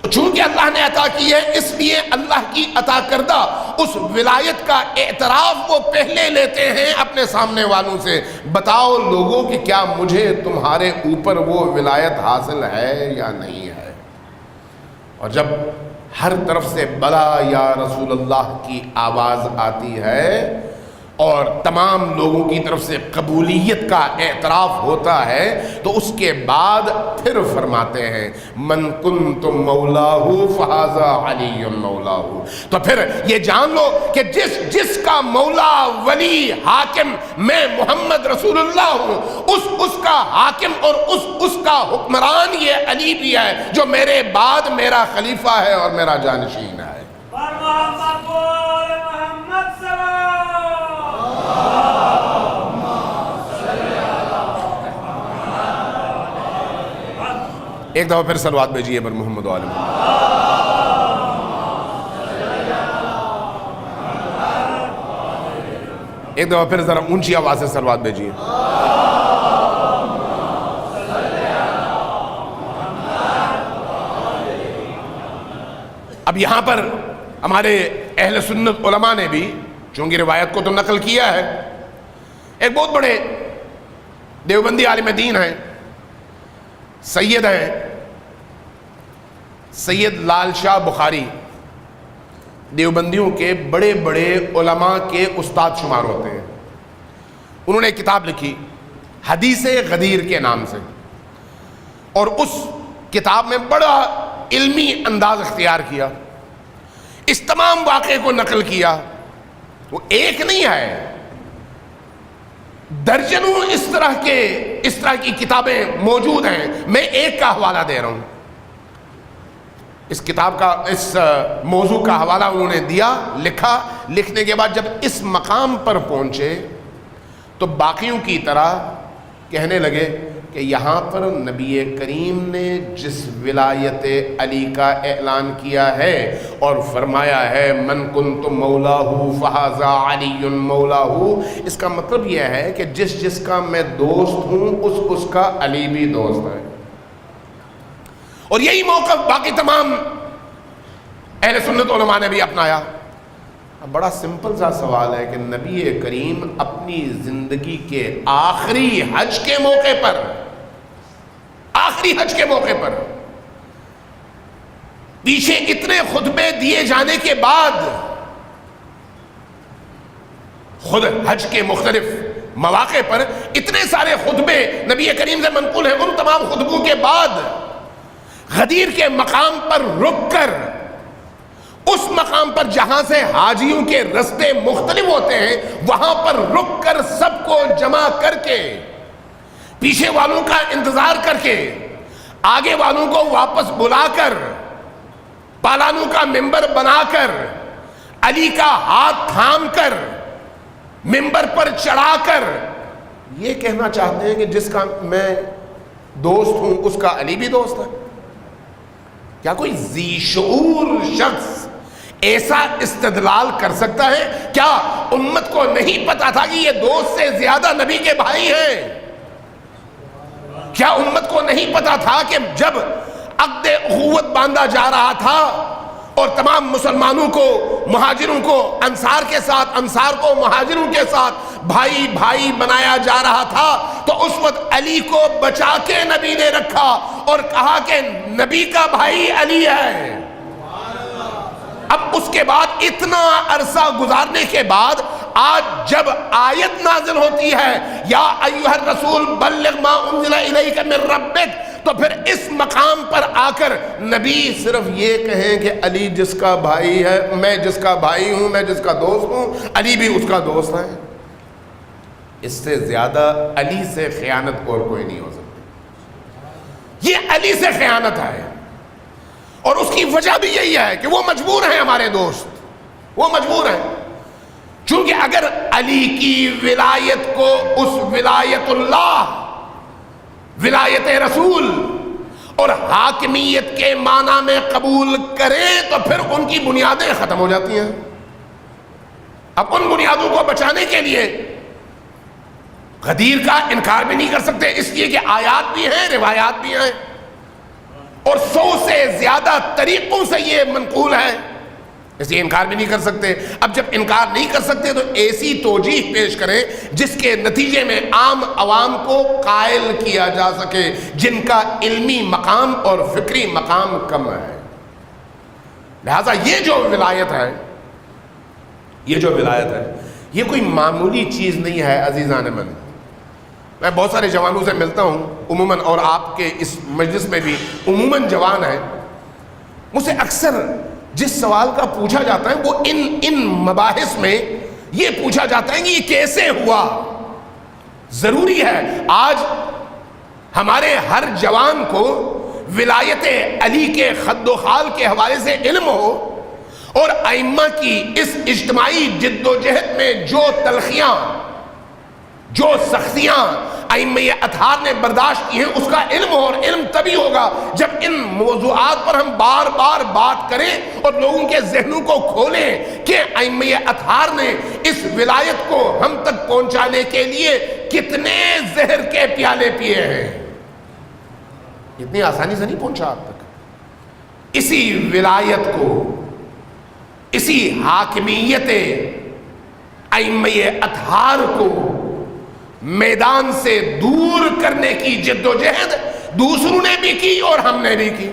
Speaker 2: چونکہ اللہ نے عطا کی ہے اس لیے اللہ کی عطا کردہ اس ولایت کا اعتراف وہ پہلے لیتے ہیں اپنے سامنے والوں سے۔ بتاؤ لوگوں کہ کیا مجھے تمہارے اوپر وہ ولایت حاصل ہے یا نہیں ہے؟ اور جب ہر طرف سے بلا یا رسول اللہ کی آواز آتی ہے اور تمام لوگوں کی طرف سے قبولیت کا اعتراف ہوتا ہے تو اس کے بعد پھر فرماتے ہیں من کنت مولاہ فہذا علی مولاہ۔ تو پھر یہ جان لو کہ جس کا مولا، ولی، حاکم میں محمد رسول اللہ ہوں، اس کا حاکم اور اس کا حکمران یہ علی بھی ہے جو میرے بعد میرا خلیفہ ہے اور میرا جانشین ہے۔ ایک دفعہ پھر صلوات بھیجیے بر محمد و آل محمد۔ ایک دفعہ پھر ذرا اونچی آواز سے صلوات بھیجیے۔ اب یہاں پر ہمارے اہل سنت علماء نے بھی چونکہ روایت کو تو نقل کیا ہے، ایک بہت بڑے دیوبندی عالم دین ہیں، سید ہیں سید لال شاہ بخاری، دیوبندیوں کے بڑے بڑے علماء کے استاد شمار ہوتے ہیں۔ انہوں نے ایک کتاب لکھی حدیث غدیر کے نام سے، اور اس کتاب میں بڑا علمی انداز اختیار کیا، اس تمام واقعے کو نقل کیا۔ وہ ایک نہیں ہے، درجنوں اس طرح کی کتابیں موجود ہیں۔ میں ایک کا حوالہ دے رہا ہوں۔ اس کتاب کا، اس موضوع کا حوالہ انہوں نے دیا، لکھا، لکھنے کے بعد جب اس مقام پر پہنچے تو باقیوں کی طرح کہنے لگے کہ یہاں پر نبی کریم نے جس ولایت علی کا اعلان کیا ہے اور فرمایا ہے من کنت مولاہ فہذا علی مولاہ، اس کا مطلب یہ ہے کہ جس کا میں دوست ہوں اس کا علی بھی دوست ہے۔ اور یہی موقف باقی تمام اہل سنت علماء نے بھی اپنایا۔ اب بڑا سمپل سا سوال ہے کہ نبی کریم اپنی زندگی کے آخری حج کے موقع پر پیچھے اتنے خطبے دیے جانے کے بعد، خود حج کے مختلف مواقع پر اتنے سارے خطبے نبی کریم سے منقول ہیں، ان تمام خطبوں کے بعد غدیر کے مقام پر رک کر، اس مقام پر جہاں سے حاجیوں کے رستے مختلف ہوتے ہیں، وہاں پر رک کر سب کو جمع کر کے، پیچھے والوں کا انتظار کر کے، آگے والوں کو واپس بلا کر، پالانوں کا ممبر بنا کر، علی کا ہاتھ تھام کر، ممبر پر چڑھا کر یہ کہنا چاہتے ہیں کہ جس کا میں دوست ہوں اس کا علی بھی دوست ہے۔ کیا کوئی ذی شعور شخص ایسا استدلال کر سکتا ہے؟ کیا امت کو نہیں پتا تھا کہ یہ دوست سے زیادہ نبی کے بھائی ہیں؟ کیا امت کو نہیں پتا تھا کہ جب عقد اخوت باندھا جا رہا تھا اور تمام مسلمانوں کو مہاجروں کو انصار کے ساتھ، انصار کو مہاجروں کے ساتھ بھائی بھائی بنایا جا رہا تھا، تو اس وقت علی کو بچا کے نبی نے رکھا اور کہا کہ نبی کا بھائی علی ہے۔ اب اس کے بعد اتنا عرصہ گزارنے کے بعد آج جب آیت نازل ہوتی ہے یا ایھا الرسول بلغ ما انزل الیک من ربک، تو پھر اس مقام پر آ کر نبی صرف یہ کہیں کہ علی جس کا بھائی ہے، میں جس کا بھائی ہوں، میں جس کا دوست ہوں، علی بھی اس کا دوست ہے۔ اس سے زیادہ علی سے خیانت اور کوئی نہیں ہو سکتی۔ یہ علی سے خیانت ہے، اور اس کی وجہ بھی یہی ہے کہ وہ مجبور ہیں، ہمارے دوست وہ مجبور ہیں، چونکہ اگر علی کی ولایت کو اس ولایت اللہ، ولایت رسول اور حاکمیت کے معنی میں قبول کریں تو پھر ان کی بنیادیں ختم ہو جاتی ہیں۔ اب ان بنیادوں کو بچانے کے لیے غدیر کا انکار بھی نہیں کر سکتے، اس لیے کہ آیات بھی ہیں، روایات بھی ہیں، اور 100 سے زیادہ طریقوں سے یہ منقول ہے، اس لیے انکار بھی نہیں کر سکتے۔ اب جب انکار نہیں کر سکتے تو ایسی توجیہ پیش کریں جس کے نتیجے میں عام عوام کو قائل کیا جا سکے، جن کا علمی مقام اور فکری مقام کم ہے۔ لہذا یہ جو ولایت ہے، یہ کوئی معمولی چیز نہیں ہے عزیزان من۔ میں بہت سارے جوانوں سے ملتا ہوں عموماً، اور آپ کے اس مجلس میں بھی عموماً جوان ہیں، مجھ سے اکثر جس سوال کا پوچھا جاتا ہے وہ ان مباحث میں یہ پوچھا جاتا ہے کہ یہ کیسے ہوا۔ ضروری ہے آج ہمارے ہر جوان کو ولایت علی کے خد و خال کے حوالے سے علم ہو، اور ائمہ کی اس اجتماعی جد و جہد میں جو تلخیاں، جو سختیاں ائمہ اطہار نے برداشت کی ہیں اس کا علم ہو، اور علم تبھی ہوگا جب ان موضوعات پر ہم بار بار بات کریں اور لوگوں کے ذہنوں کو کھولیں کہ ائمہ اطہار نے اس ولایت کو ہم تک پہنچانے کے لیے کتنے زہر کے پیالے پیے ہیں۔ اتنی آسانی سے نہیں پہنچا آپ تک۔ اسی ولایت کو، اسی حاکمیت ائمہ اطہار کو میدان سے دور کرنے کی جد و جہد دوسروں نے بھی کی اور ہم نے بھی کی۔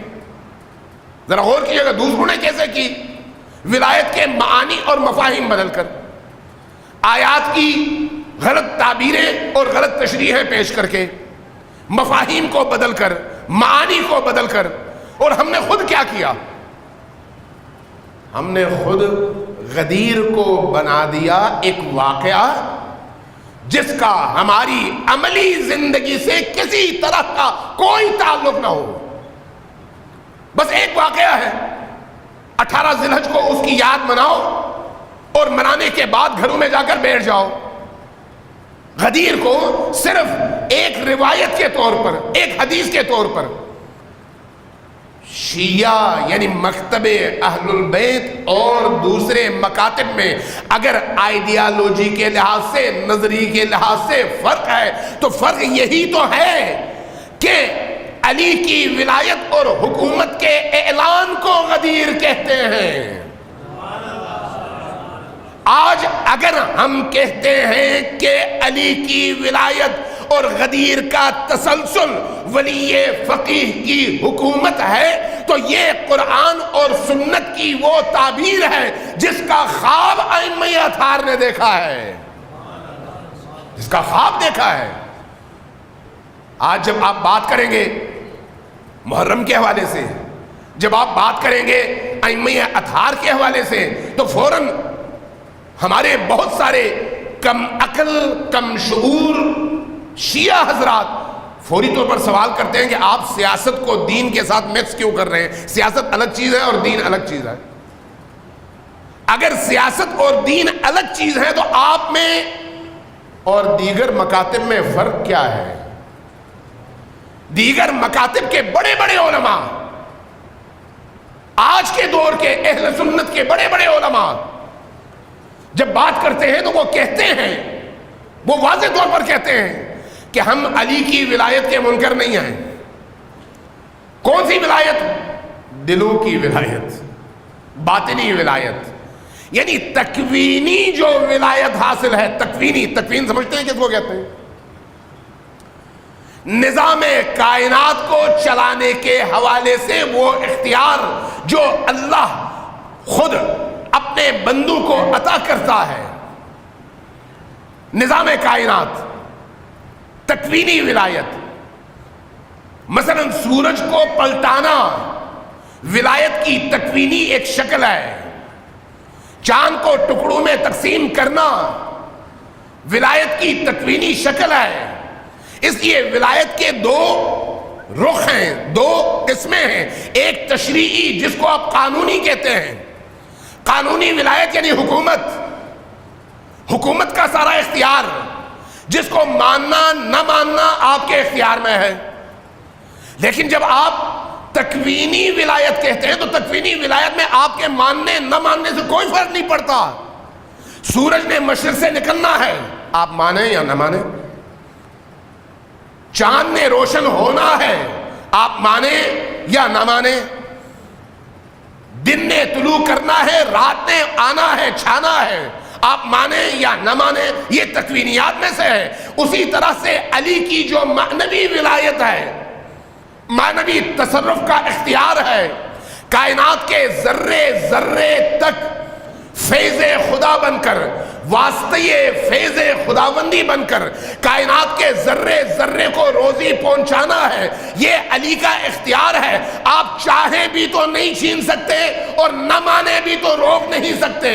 Speaker 2: ذرا غور کیجیے گا دوسروں نے کیسے کی؟ ولایت کے معانی اور مفاہیم بدل کر، آیات کی غلط تعبیریں اور غلط تشریحیں پیش کر کے، مفاہیم کو بدل کر، معانی کو بدل کر۔ اور ہم نے خود کیا کیا؟ ہم نے خود غدیر کو بنا دیا ایک واقعہ جس کا ہماری عملی زندگی سے کسی طرح کا کوئی تعلق نہ ہو۔ بس ایک واقعہ ہے، 18 ذی الحج کو اس کی یاد مناؤ اور منانے کے بعد گھروں میں جا کر بیٹھ جاؤ۔ غدیر کو صرف ایک روایت کے طور پر، ایک حدیث کے طور پر شیعہ یعنی مکتب اہل البیت اور دوسرے مکاتب میں اگر آئیڈیالوجی کے لحاظ سے، نظری کے لحاظ سے فرق ہے تو فرق یہی تو ہے کہ علی کی ولایت اور حکومت کے اعلان کو غدیر کہتے ہیں۔ آج اگر ہم کہتے ہیں کہ علی کی ولایت اور غدیر کا تسلسل ولی فقیہ کی حکومت ہے تو یہ قرآن اور سنت کی وہ تعبیر ہے جس کا خواب ائمہ اطہار نے دیکھا ہے، جس کا خواب دیکھا ہے۔ آج جب آپ بات کریں گے محرم کے حوالے سے، جب آپ بات کریں گے ائمہ اطہار کے حوالے سے، تو فوراً ہمارے بہت سارے کم عقل، کم شعور شیعہ حضرات فوری طور پر سوال کرتے ہیں کہ آپ سیاست کو دین کے ساتھ مکس کیوں کر رہے ہیں؟ سیاست الگ چیز ہے اور دین الگ چیز ہے۔ اگر سیاست اور دین الگ چیز ہے تو آپ میں اور دیگر مکاتب میں فرق کیا ہے؟ دیگر مکاتب کے بڑے بڑے علماء، آج کے دور کے اہل سنت کے بڑے بڑے علماء جب بات کرتے ہیں تو وہ کہتے ہیں، وہ واضح طور پر کہتے ہیں کہ ہم علی کی ولایت کے منکر نہیں ہیں۔ کون سی ولایت؟ ولایت دلوں کی ولایت، باطنی ولایت، یعنی تکوینی جو ولایت حاصل ہے، تکوین سمجھتے ہیں کس کو کہتے ہیں؟ نظام کائنات کو چلانے کے حوالے سے وہ اختیار جو اللہ خود اپنے بندوں کو عطا کرتا ہے، نظام کائنات، تکوینی ولایت۔ مثلا سورج کو پلٹانا ولایت کی تکوینی ایک شکل ہے، چاند کو ٹکڑوں میں تقسیم کرنا ولایت کی تکوینی شکل ہے۔ اس لیے ولایت کے دو رخ ہیں، دو قسمیں ہیں، ایک تشریعی جس کو آپ قانونی کہتے ہیں، قانونی ولایت یعنی حکومت کا سارا اختیار، جس کو ماننا نہ ماننا آپ کے اختیار میں ہے۔ لیکن جب آپ تکوینی ولایت کہتے ہیں تو تکوینی ولایت میں آپ کے ماننے نہ ماننے سے کوئی فرق نہیں پڑتا۔ سورج نے مشرق سے نکلنا ہے، آپ مانیں یا نہ مانیں، چاند نے روشن ہونا ہے، آپ مانیں یا نہ مانیں، دن نے طلوع کرنا ہے، رات نے آنا ہے، چھانا ہے، آپ مانیں یا نہ مانیں، یہ تکوینیات میں سے ہے۔ اسی طرح سے علی کی جو معنوی ولایت ہے، معنوی تصرف کا اختیار ہے، کائنات کے ذرے ذرے تک فیض خدا بن کر، واسطے فیض خداوندی بن کر کائنات کے ذرے ذرے کو روزی پہنچانا ہے، یہ علی کا اختیار ہے۔ آپ چاہیں بھی تو نہیں چھین سکتے اور نہ مانے بھی تو روک نہیں سکتے۔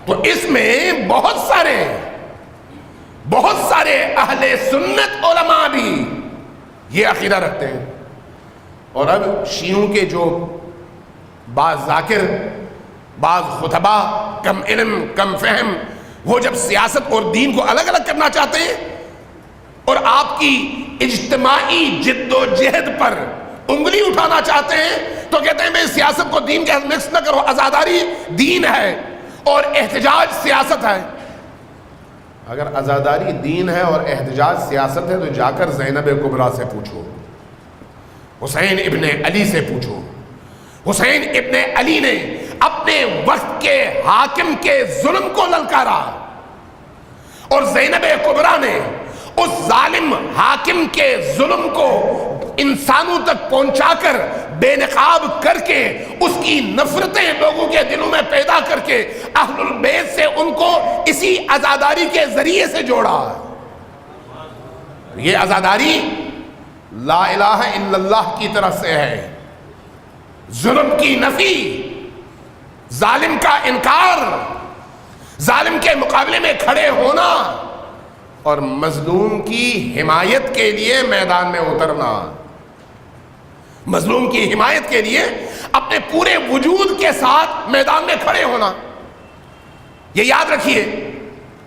Speaker 2: تو اس میں بہت سارے اہل سنت علماء بھی یہ عقیدہ رکھتے ہیں۔ اور اب شیعوں کے جو بعض ذاکر، بعض خطبہ، کم علم کم فہم، وہ جب سیاست اور دین کو الگ الگ کرنا چاہتے ہیں اور آپ کی اجتماعی جد و جہد پر انگلی اٹھانا چاہتے ہیں تو کہتے ہیں میں سیاست کو دین کے ساتھ مکس نہ کرو، عزاداری دین ہے اور احتجاج سیاست ہے۔ اگر عزاداری دین ہے اور احتجاج سیاست ہے تو جا کر زینب کبریٰ سے پوچھو، حسین ابن علی سے پوچھو۔ حسین ابن علی نے اپنے وقت کے حاکم کے ظلم کو للکارا اور زینب کبریٰ نے اس ظالم حاکم کے ظلم کو انسانوں تک پہنچا کر بے نقاب کر کے اس کی نفرتیں لوگوں کے دلوں میں پیدا کر کے اہل البیت سے ان کو اسی عزاداری کے ذریعے سے جوڑا۔ یہ عزاداری لا الہ الا اللہ کی طرف سے ہے، ظلم کی نفی، ظالم کا انکار، ظالم کے مقابلے میں کھڑے ہونا اور مظلوم کی حمایت کے لیے میدان میں اترنا، مظلوم کی حمایت کے لیے اپنے پورے وجود کے ساتھ میدان میں کھڑے ہونا۔ یہ یاد رکھیے،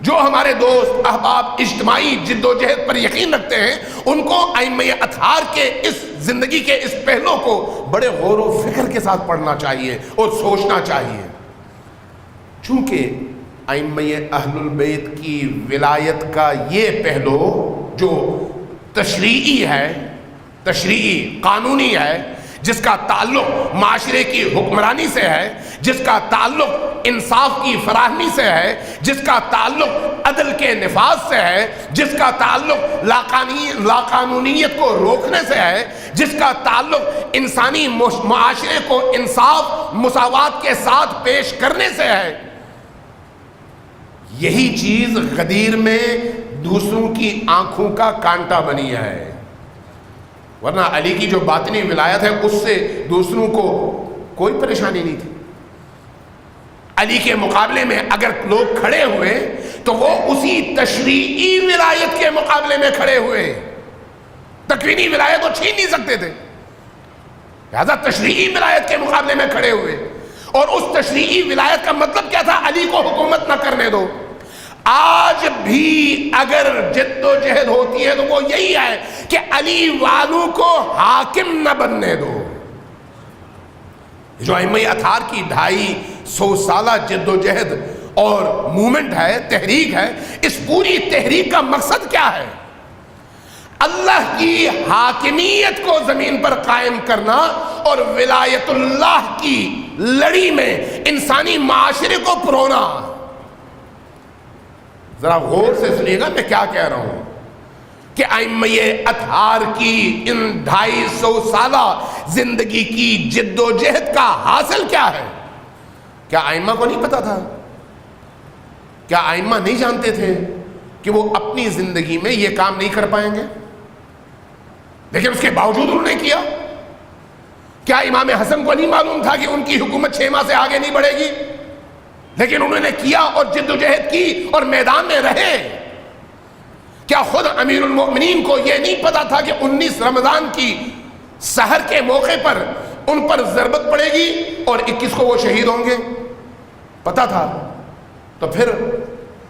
Speaker 2: جو ہمارے دوست احباب اجتماعی جد و جہد پر یقین رکھتے ہیں ان کو ائمہ اطہار کے اس زندگی کے اس پہلو کو بڑے غور و فکر کے ساتھ پڑھنا چاہیے اور سوچنا چاہیے، چونکہ ائمہ اہل البیت کی ولایت کا یہ پہلو جو تشریعی ہے، تشریعی قانونی ہے، جس کا تعلق معاشرے کی حکمرانی سے ہے، جس کا تعلق انصاف کی فراہمی سے ہے، جس کا تعلق عدل کے نفاذ سے ہے، جس کا تعلق لاقانونیت کو روکنے سے ہے، جس کا تعلق انسانی معاشرے کو انصاف مساوات کے ساتھ پیش کرنے سے ہے، یہی چیز غدیر میں دوسروں کی آنکھوں کا کانٹا بنی ہے۔ ورنہ علی کی جو باطنی ولایت ہے اس سے دوسروں کو کوئی پریشانی نہیں تھی۔ علی کے مقابلے میں اگر لوگ کھڑے ہوئے تو وہ اسی تشریعی ولایت کے مقابلے میں کھڑے ہوئے، تکوینی ولایت کو چھین نہیں سکتے تھے، لہذا تشریعی ولایت کے مقابلے میں کھڑے ہوئے۔ اور اس تشریعی ولایت کا مطلب کیا تھا؟ علی کو حکومت نہ کرنے دو۔ آج بھی اگر جد و جہد ہوتی ہے تو وہ یہی ہے کہ علی والوں کو حاکم نہ بننے دو۔ جو ائمہ اطہار کی 100 سالہ جد و جہد اور مومنٹ ہے، تحریک ہے، اس پوری تحریک کا مقصد کیا ہے؟ اللہ کی حاکمیت کو زمین پر قائم کرنا اور ولایت اللہ کی لڑی میں انسانی معاشرے کو پرونا۔ ذرا غور سے سنیے گا میں کیا کہہ رہا ہوں کہ ائمہ اطہار کی ان 250 سالہ زندگی کی جد و جہد کا حاصل کیا ہے؟ کیا ائمہ کو نہیں پتا تھا؟ کیا ائمہ نہیں جانتے تھے کہ وہ اپنی زندگی میں یہ کام نہیں کر پائیں گے؟ لیکن اس کے باوجود انہوں نے کیا۔ کیا امام حسن کو نہیں معلوم تھا کہ ان کی حکومت 6 ماہ سے آگے نہیں بڑھے گی؟ لیکن انہوں نے کیا اور جد و جہد کی اور میدان میں رہے۔ کیا خود امیر المؤمنین کو یہ نہیں پتا تھا کہ 19 رمضان کی سحر کے موقع پر ان پر ضربت پڑے گی اور 21 کو وہ شہید ہوں گے؟ پتا تھا۔ تو پھر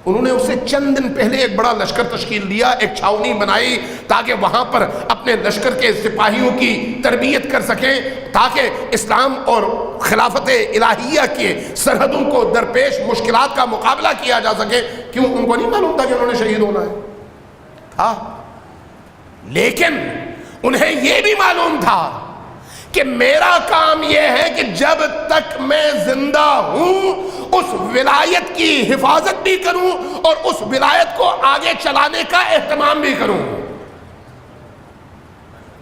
Speaker 2: انہوں نے اسے چند دن پہلے ایک بڑا لشکر تشکیل دیا، ایک چھاؤنی بنائی تاکہ وہاں پر اپنے لشکر کے سپاہیوں کی تربیت کر سکیں، تاکہ اسلام اور خلافت الہیہ کے سرحدوں کو درپیش مشکلات کا مقابلہ کیا جا سکے۔ کیوں ان کو نہیں معلوم تھا کہ انہوں نے شہید ہونا ہے؟ تھا، لیکن انہیں یہ بھی معلوم تھا کہ میرا کام یہ ہے کہ جب تک میں زندہ ہوں اس ولایت کی حفاظت بھی کروں اور اس ولایت کو آگے چلانے کا اہتمام بھی کروں۔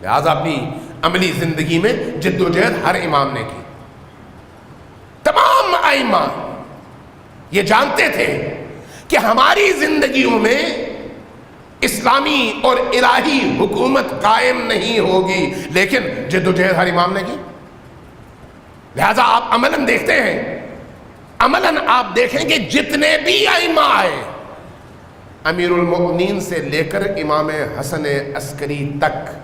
Speaker 2: لہذا اپنی عملی زندگی میں جد و جہد ہر امام نے کی۔ تمام ائمہ یہ جانتے تھے کہ ہماری زندگیوں میں اسلامی اور الہی حکومت قائم نہیں ہوگی، لیکن جد و جہد ہر امام نے کی۔ لہذا آپ عملاً دیکھتے ہیں، عملاً آپ دیکھیں کہ جتنے بھی ائمہ آئے، امیر المؤمنین سے لے کر امام حسن عسکری تک،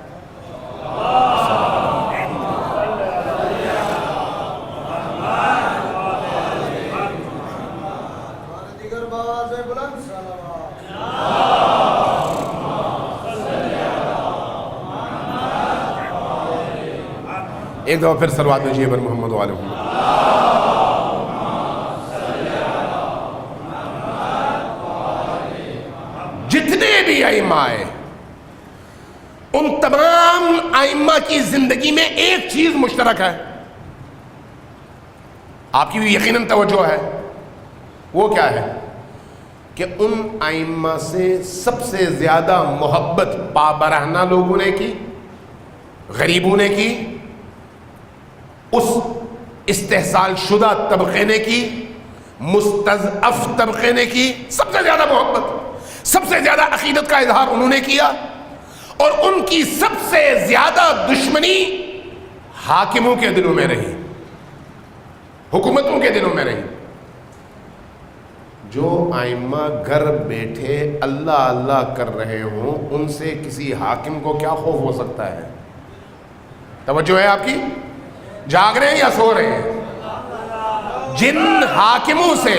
Speaker 2: ایک دفعہ پھر صلوات بھیجیے بر محمد و آل محمد۔ جتنے بھی ائمہ آئے ان تمام ائمہ کی زندگی میں ایک چیز مشترک ہے، آپ کی بھی یقیناً توجہ ہے، وہ کیا ہے کہ ان ائمہ سے سب سے زیادہ محبت پابرہنہ لوگوں نے کی، غریبوں نے کی، اس استحصال شدہ طبقے نے کی، مستضعف طبقے نے کی، سب سے زیادہ محبت، سب سے زیادہ عقیدت کا اظہار انہوں نے کیا، اور ان کی سب سے زیادہ دشمنی حاکموں کے دلوں میں رہی، حکومتوں کے دلوں میں رہی۔ جو ائمہ گھر بیٹھے اللہ اللہ کر رہے ہوں، ان سے کسی حاکم کو کیا خوف ہو سکتا ہے؟ توجہ ہے آپ کی؟ جاگ رہے ہیں یا سو رہے ہیں؟ جن حاکموں سے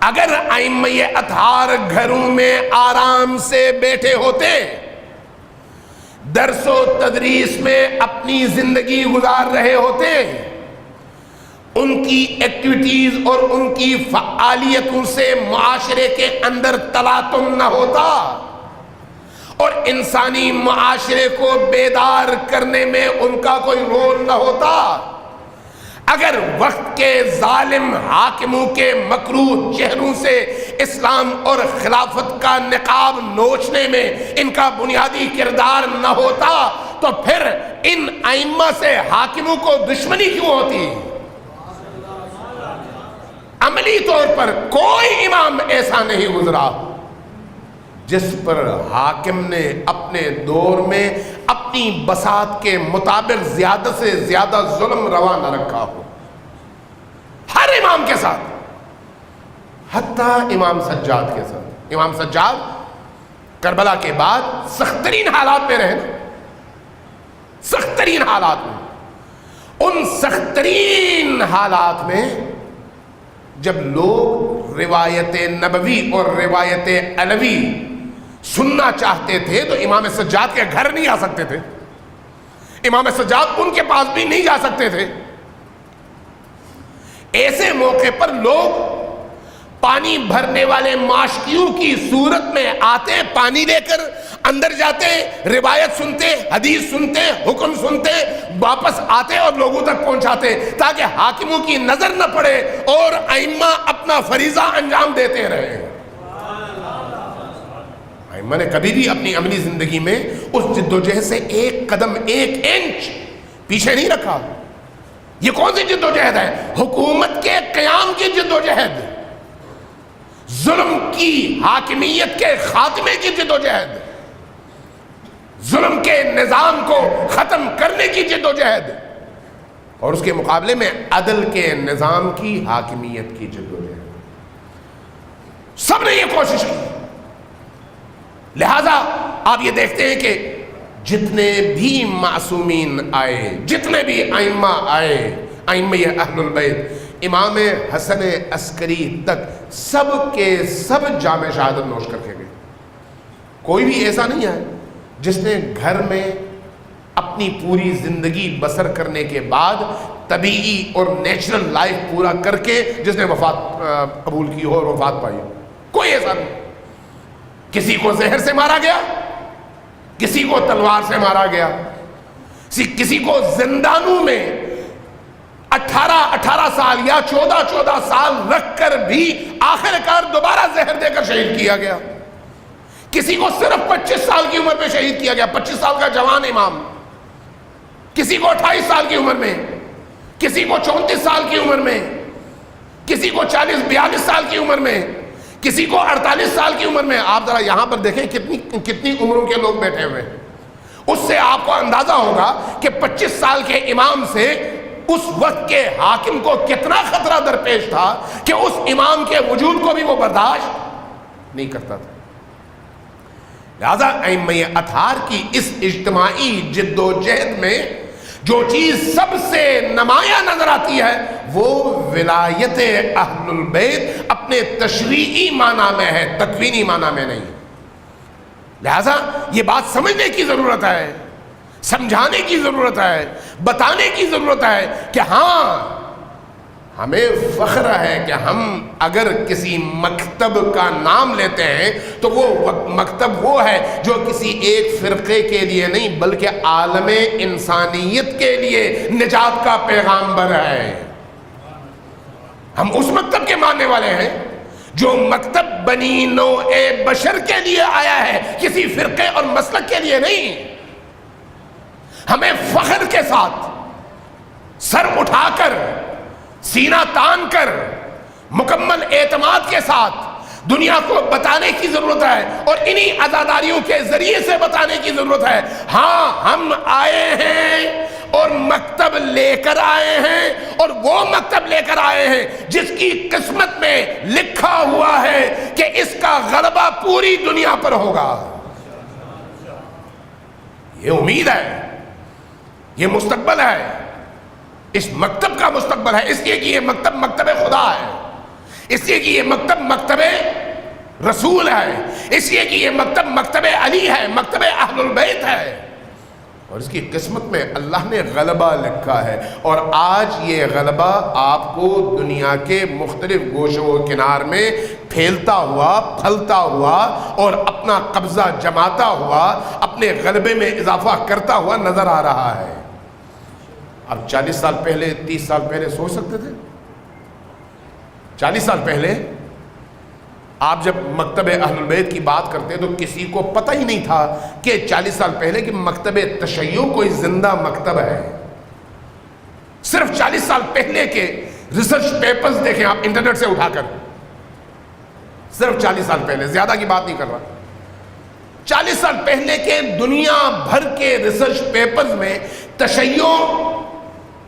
Speaker 2: اگر ائمہ اطہار گھروں میں آرام سے بیٹھے ہوتے، درس و تدریس میں اپنی زندگی گزار رہے ہوتے، ان کی ایکٹیویٹیز اور ان کی فعالیتوں سے معاشرے کے اندر تلاطم نہ ہوتا اور انسانی معاشرے کو بیدار کرنے میں ان کا کوئی رول نہ ہوتا، اگر وقت کے ظالم حاکموں کے مکروہ چہروں سے اسلام اور خلافت کا نقاب نوچنے میں ان کا بنیادی کردار نہ ہوتا، تو پھر ان ائمہ سے حاکموں کو دشمنی کیوں ہوتی؟ عملی طور پر کوئی امام ایسا نہیں گزرا جس پر حاکم نے اپنے دور میں اپنی بساط کے مطابق زیادہ سے زیادہ ظلم روا نہ رکھا ہو۔ ہر امام کے ساتھ، حتیٰ امام سجاد کے ساتھ۔ امام سجاد کربلا کے بعد سخت ترین حالات میں رہے، سخت ترین حالات میں، ان سخت ترین حالات میں جب لوگ روایت نبوی اور روایت علوی سننا چاہتے تھے تو امام سجاد کے گھر نہیں آ سکتے تھے، امام سجاد ان کے پاس بھی نہیں جا سکتے تھے. ایسے موقع پر لوگ پانی بھرنے والے ماشکیوں کی صورت میں آتے, پانی لے کر اندر جاتے, روایت سنتے, حدیث سنتے, حکم سنتے, واپس آتے اور لوگوں تک پہنچاتے تاکہ حاکموں کی نظر نہ پڑے اور ائمہ اپنا فریضہ انجام دیتے رہے. ائمہ نے کبھی بھی اپنی عملی زندگی میں اس جد و جہد سے ایک قدم, ایک انچ پیچھے نہیں رکھا. یہ کون سی جد و جہد ہے؟ حکومت کے قیام کی جد و جہد, ظلم کی حاکمیت کے خاتمے کی جد و جہد, ظلم کے نظام کو ختم کرنے کی جد و جہد, اور اس کے مقابلے میں عدل کے نظام کی حاکمیت کی جد و جہد. سب نے یہ کوشش کی. لہذا آپ یہ دیکھتے ہیں کہ جتنے بھی معصومین آئے, جتنے بھی ائمہ آئے, ائمہ اہل البیت, امام حسن عسکری تک, سب کے سب جام شہادت نوش کر کے گئے. کوئی بھی ایسا نہیں ہے جس نے گھر میں اپنی پوری زندگی بسر کرنے کے بعد طبیعی اور نیچرل لائف پورا کر کے جس نے وفات قبول کی ہو اور وفات پائی ہو. کوئی ایسا نہیں. کسی کو زہر سے مارا گیا, کسی کو تلوار سے مارا گیا, کسی کو زندانوں میں 18 سال یا 14 سال رکھ کر بھی آخر کار دوبارہ زہر دے کر شہید کیا گیا. کسی کو صرف 25 سال کی عمر میں شہید کیا گیا, 25 سال کا جوان امام. کسی کو 28 سال کی عمر میں, کسی کو 34 سال کی عمر میں, کسی کو 40-42 سال کی عمر میں, کسی کو 48 سال کی عمر میں. آپ ذرا یہاں پر دیکھیں کتنی عمروں کے لوگ بیٹھے ہوئے. اس سے آپ کو اندازہ ہوگا کہ 25 سال کے امام سے اس وقت کے حاکم کو کتنا خطرہ درپیش تھا کہ اس امام کے وجود کو بھی وہ برداشت نہیں کرتا تھا. لہذا ائمہ اطہار کی اس اجتماعی جد و جہد میں جو چیز سب سے نمایاں نظر آتی ہے وہ ولایت اہل البیت اپنے تشریعی معنی میں ہے, تکوینی معنی میں نہیں. لہذا یہ بات سمجھنے کی ضرورت ہے, سمجھانے کی ضرورت ہے, بتانے کی ضرورت ہے کہ ہاں ہمیں فخر ہے کہ ہم اگر کسی مکتب کا نام لیتے ہیں تو وہ مکتب وہ ہے جو کسی ایک فرقے کے لیے نہیں بلکہ عالم انسانیت کے لیے نجات کا پیغامبر ہے. ہم اس مکتب کے ماننے والے ہیں جو مکتب بنی نوع بشر کے لیے آیا ہے, کسی فرقے اور مسلک کے لیے نہیں. ہمیں فخر کے ساتھ سر اٹھا کر, سینہ تان کر, مکمل اعتماد کے ساتھ دنیا کو بتانے کی ضرورت ہے, اور انہی عزاداریوں کے ذریعے سے بتانے کی ضرورت ہے. ہاں ہم آئے ہیں اور مکتب لے کر آئے ہیں, اور وہ مکتب لے کر آئے ہیں جس کی قسمت میں لکھا ہوا ہے کہ اس کا غلبہ پوری دنیا پر ہوگا. یہ امید ہے, یہ مستقبل ہے, اس مکتب کا مستقبل ہے. اس لیے کہ یہ مکتب مکتب خدا ہے, اس لیے کہ یہ مکتب مکتب رسول ہے, اس لیے کہ یہ مکتب مکتب علی ہے, مکتب اہل البیت ہے, اور اس کی قسمت میں اللہ نے غلبہ لکھا ہے. اور آج یہ غلبہ آپ کو دنیا کے مختلف گوشوں و کنار میں پھیلتا ہوا, پھلتا ہوا اور اپنا قبضہ جماتا ہوا, اپنے غلبے میں اضافہ کرتا ہوا نظر آ رہا ہے. اب 40 سال پہلے, 30 سال پہلے سوچ سکتے تھے؟ 40 سال پہلے آپ جب مکتب اہل البیت کی بات کرتے تو کسی کو پتہ ہی نہیں تھا کہ 40 سال پہلے کہ مکتب تشیع کوئی زندہ مکتب ہے. صرف 40 سال پہلے کے ریسرچ پیپرز دیکھیں آپ انٹرنیٹ سے اٹھا کر, صرف 40 سال پہلے, زیادہ کی بات نہیں کر رہا, 40 سال پہلے کے دنیا بھر کے ریسرچ پیپرز میں تشیع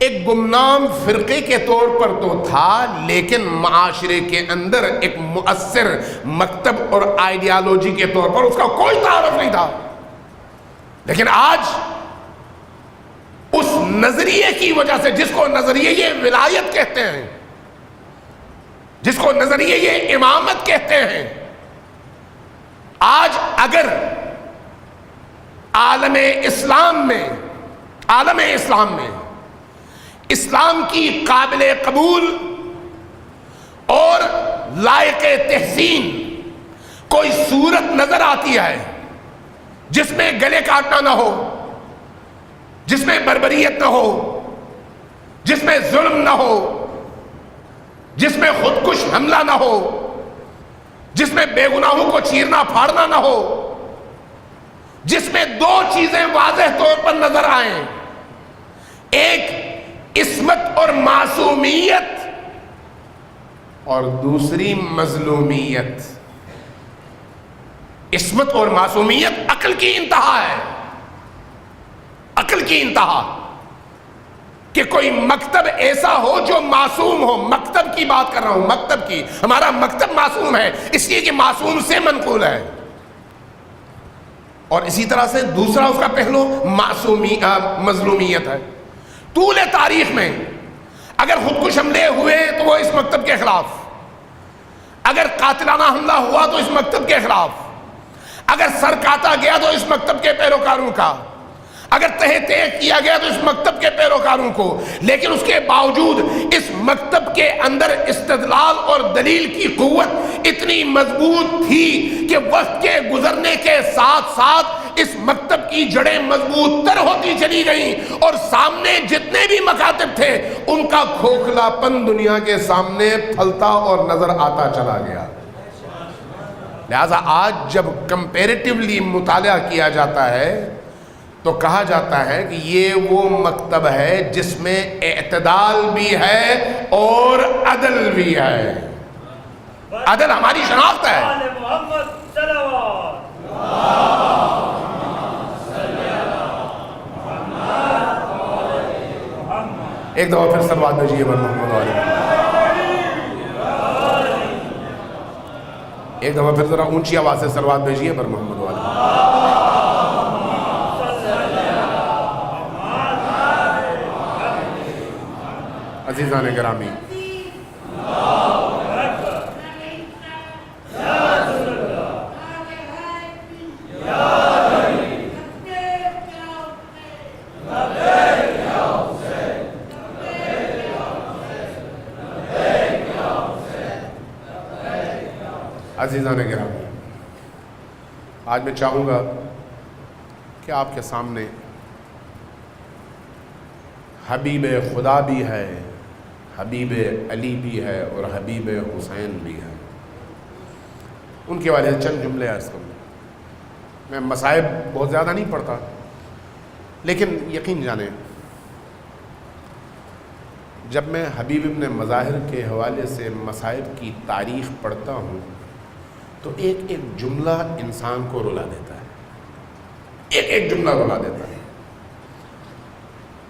Speaker 2: ایک گمنام فرقے کے طور پر تو تھا, لیکن معاشرے کے اندر ایک مؤثر مکتب اور آئیڈیالوجی کے طور پر اس کا کوئی تعارف نہیں تھا. لیکن آج اس نظریے کی وجہ سے, جس کو نظریے یہ ولایت کہتے ہیں, جس کو نظریے یہ امامت کہتے ہیں, آج اگر عالم اسلام میں, عالم اسلام میں اسلام کی قابل قبول اور لائق تحسین کوئی صورت نظر آتی ہے جس میں گلے کاٹنا نہ ہو، جس میں بربریت نہ ہو، جس میں ظلم نہ ہو، جس میں خودکش حملہ نہ ہو، جس میں بے گناہوں کو چیرنا پھاڑنا نہ ہو، جس میں دو چیزیں واضح طور پر نظر آئیں، ایک عصمت اور معصومیت اور دوسری مظلومیت۔ عصمت اور معصومیت عقل کی انتہا ہے، عقل کی انتہا، کہ کوئی مکتب ایسا ہو جو معصوم ہو۔ مکتب کی بات کر رہا ہوں، مکتب کی، ہمارا مکتب معصوم ہے اس لیے کہ معصوم سے منقول ہے۔ اور اسی طرح سے دوسرا اس کا پہلو مظلومیت ہے۔ طول تاریخ میں اگر خودکش حملے ہوئے تو وہ اس مکتب کے خلاف، اگر قاتلانہ حملہ ہوا تو اس مکتب کے خلاف، اگر سر کاٹا گیا تو اس مکتب کے پیروکاروں کا، اگر تہہ تیغ کیا گیا تو اس مکتب کے پیروکاروں کو۔ لیکن اس کے باوجود اس مکتب کے اندر استدلال اور دلیل کی قوت اتنی مضبوط تھی کہ وقت کے گزرنے کے ساتھ ساتھ اس مکتب کی جڑیں مضبوط تر ہوتی چلی گئیں، اور سامنے جتنے بھی مکاتب تھے ان کا کھوکھلا پن دنیا کے سامنے پھلتا اور نظر آتا چلا گیا۔ لہذا آج جب کمپیریٹیولی مطالعہ کیا جاتا ہے تو کہا جاتا ہے کہ یہ وہ مکتب ہے جس میں اعتدال بھی ہے اور عدل بھی ہے۔ عدل ہماری شناخت ہے۔ ایک دفعہ پھر صلوات بھیجیے بر محمد علیہ۔ ایک دفعہ پھر ذرا اونچی آواز سے صلوات بھیجیے بر محمد علیہ۔ عزیزان گرامی، عزیزان گرامی، آج میں چاہوں گا کہ آپ کے سامنے حبیب خدا بھی ہے، حبیب علی بھی ہے اور حبیب حسین بھی ہے، ان کے بارے میں چند جملے عرض کروں۔ میں مصائب بہت زیادہ نہیں پڑھتا، لیکن یقین جانیں جب میں حبیب ابن مظاہر کے حوالے سے مصائب کی تاریخ پڑھتا ہوں تو ایک ایک جملہ انسان کو رلا دیتا ہے، ایک ایک جملہ رلا دیتا ہے۔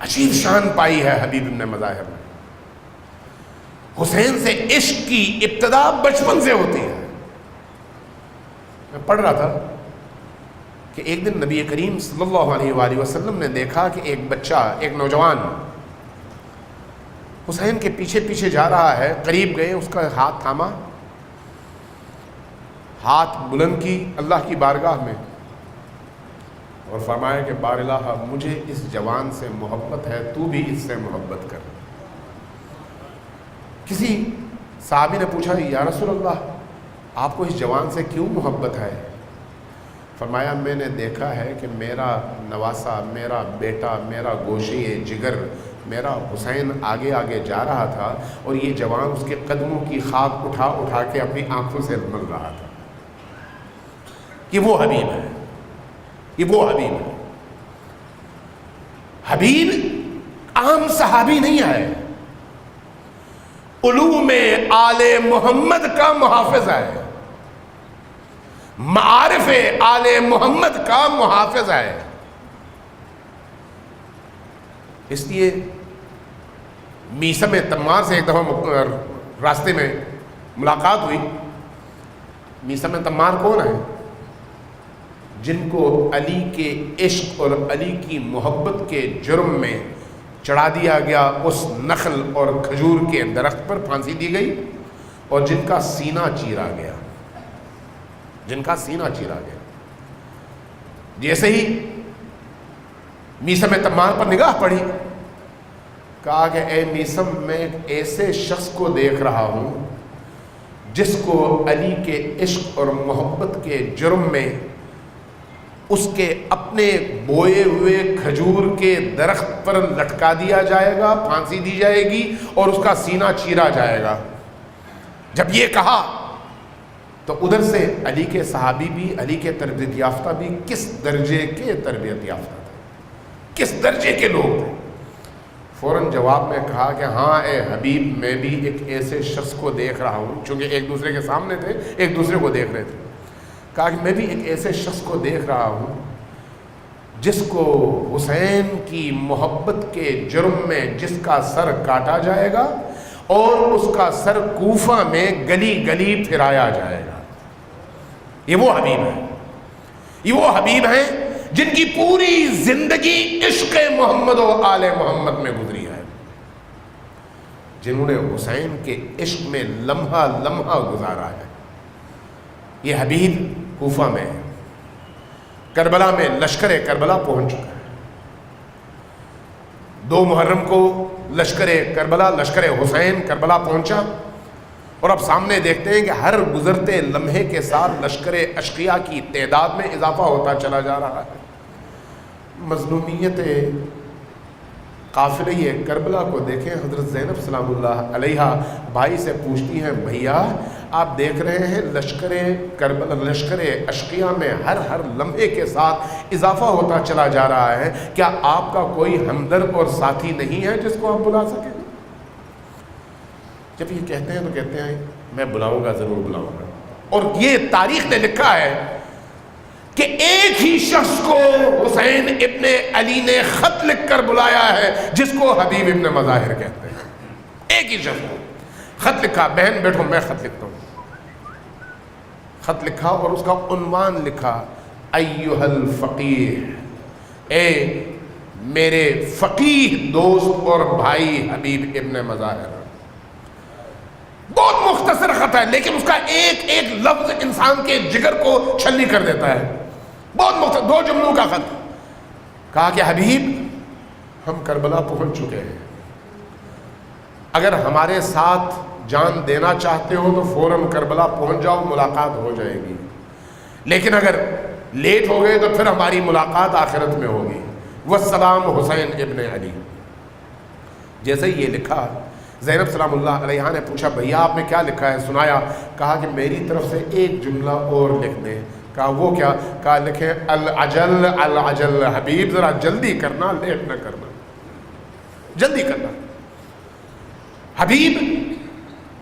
Speaker 2: عجیب شان پائی ہے حبیب ابن مظاہر نے۔ حسین سے عشق کی ابتدا بچپن سے ہوتی ہے۔ میں پڑھ رہا تھا کہ ایک دن نبی کریم صلی اللہ علیہ وآلہ وسلم نے دیکھا کہ ایک بچہ، ایک نوجوان حسین کے پیچھے پیچھے جا رہا ہے۔ قریب گئے، اس کا ہاتھ تھاما، ہاتھ بلند کی اللہ کی بارگاہ میں اور فرمایا کہ بار الہ، مجھے اس جوان سے محبت ہے، تو بھی اس سے محبت کر۔ کسی صحابی نے پوچھا یا رسول اللہ، آپ کو اس جوان سے کیوں محبت ہے؟ فرمایا میں نے دیکھا ہے کہ میرا نواسا، میرا بیٹا، میرا گوشے جگر، میرا حسین آگے آگے جا رہا تھا اور یہ جوان اس کے قدموں کی خاک اٹھا اٹھا کے اپنی آنکھوں سے مل رہا تھا۔ یہ وہ حبیب ہے، یہ وہ حبیب ہے۔ حبیب عام صحابی نہیں ہے، علوم آل محمد کا محافظ ہے، معارف آل محمد کا محافظ ہے۔ اس لیے میثم تمار سے ایک دفعہ راستے میں ملاقات ہوئی۔ میثم تمار کون ہے؟ جن کو علی کے عشق اور علی کی محبت کے جرم میں چڑھا دیا گیا اس نخل اور کھجور کے درخت پر، پھانسی دی گئی، اور جن کا سینہ چیرا گیا، جن کا سینہ چیرا گیا۔ جیسے ہی میثم تمار پر نگاہ پڑی، کہا کہ اے میثم، میں ایک ایسے شخص کو دیکھ رہا ہوں جس کو علی کے عشق اور محبت کے جرم میں اس کے اپنے بوئے ہوئے کھجور کے درخت پر لٹکا دیا جائے گا، پھانسی دی جائے گی اور اس کا سینہ چیرا جائے گا۔ جب یہ کہا تو ادھر سے علی کے صحابی بھی، علی کے تربیت یافتہ بھی کس درجے کے تربیت یافتہ تھے، کس درجے کے لوگ تھے، فوراً جواب میں کہا کہ ہاں اے حبیب، میں بھی ایک ایسے شخص کو دیکھ رہا ہوں، چونکہ ایک دوسرے کے سامنے تھے، ایک دوسرے کو دیکھ رہے تھے، کہا کہ میں بھی ایک ایسے شخص کو دیکھ رہا ہوں جس کو حسین کی محبت کے جرم میں جس کا سر کاٹا جائے گا اور اس کا سر کوفہ میں گلی گلی پھرایا جائے گا۔ یہ وہ حبیب ہیں، یہ وہ حبیب ہیں جن کی پوری زندگی عشق محمد و آل محمد میں گزری ہے، جنہوں نے حسین کے عشق میں لمحہ لمحہ گزارا ہے۔ یہ حبیب کوفہ میں ہے، کربلا میں لشکر کربلا پہنچ چکا ہے۔ 2 محرم کو لشکر کربلا، لشکر حسین کربلا پہنچا، اور اب سامنے دیکھتے ہیں کہ ہر گزرتے لمحے کے ساتھ لشکر اشقیاء کی تعداد میں اضافہ ہوتا چلا جا رہا ہے۔ مظلومیت قافلہ کربلا کو دیکھیں، حضرت زینب سلام اللہ علیہا بھائی سے پوچھتی ہیں، بھیا آپ دیکھ رہے ہیں لشکر کربلا، لشکر اشقیاء میں ہر لمحے کے ساتھ اضافہ ہوتا چلا جا رہا ہے، کیا آپ کا کوئی ہمدرد اور ساتھی نہیں ہے جس کو آپ بلا سکیں؟ جب یہ کہتے ہیں تو کہتے ہیں میں بلاؤں گا، ضرور بلاؤں گا۔ اور یہ تاریخ نے لکھا ہے کہ ایک ہی شخص کو حسین ابن علی نے خط لکھ کر بلایا ہے جس کو حبیب ابن مظاہر کہتے ہیں۔ ایک ہی شخص کو خط لکھا، بہن بیٹھو میں خط لکھتا ہوں، خط لکھا اور اس کا عنوان لکھا، ایھا الفقیہ، اے میرے فقیہ دوست اور بھائی حبیب ابن مظاہر۔ بہت مختصر خط ہے لیکن اس کا ایک ایک لفظ انسان کے جگر کو چھلنی کر دیتا ہے۔ بہت مختصر 2 جملوں کا خط۔ کہا کہ حبیب، ہم کربلا پہنچ چکے ہیں، اگر ہمارے ساتھ جان دینا چاہتے ہو تو فوراً کربلا پہنچ جاؤ، ملاقات ہو جائے گی، لیکن اگر لیٹ ہو گئے تو پھر ہماری ملاقات آخرت میں ہوگی۔ والسلام حسین ابن علی۔ جیسے ہی یہ لکھا، زینب سلام اللہ علیہا نے پوچھا، بھیا آپ نے کیا لکھا ہے؟ سنایا، کہا کہ میری طرف سے ایک جملہ اور لکھ دیں۔ کہا وہ کیا؟ کہا لکھیں العجل العجل، حبیب ذرا جلدی کرنا، لیٹ نہ کرنا، جلدی کرنا۔ حبیب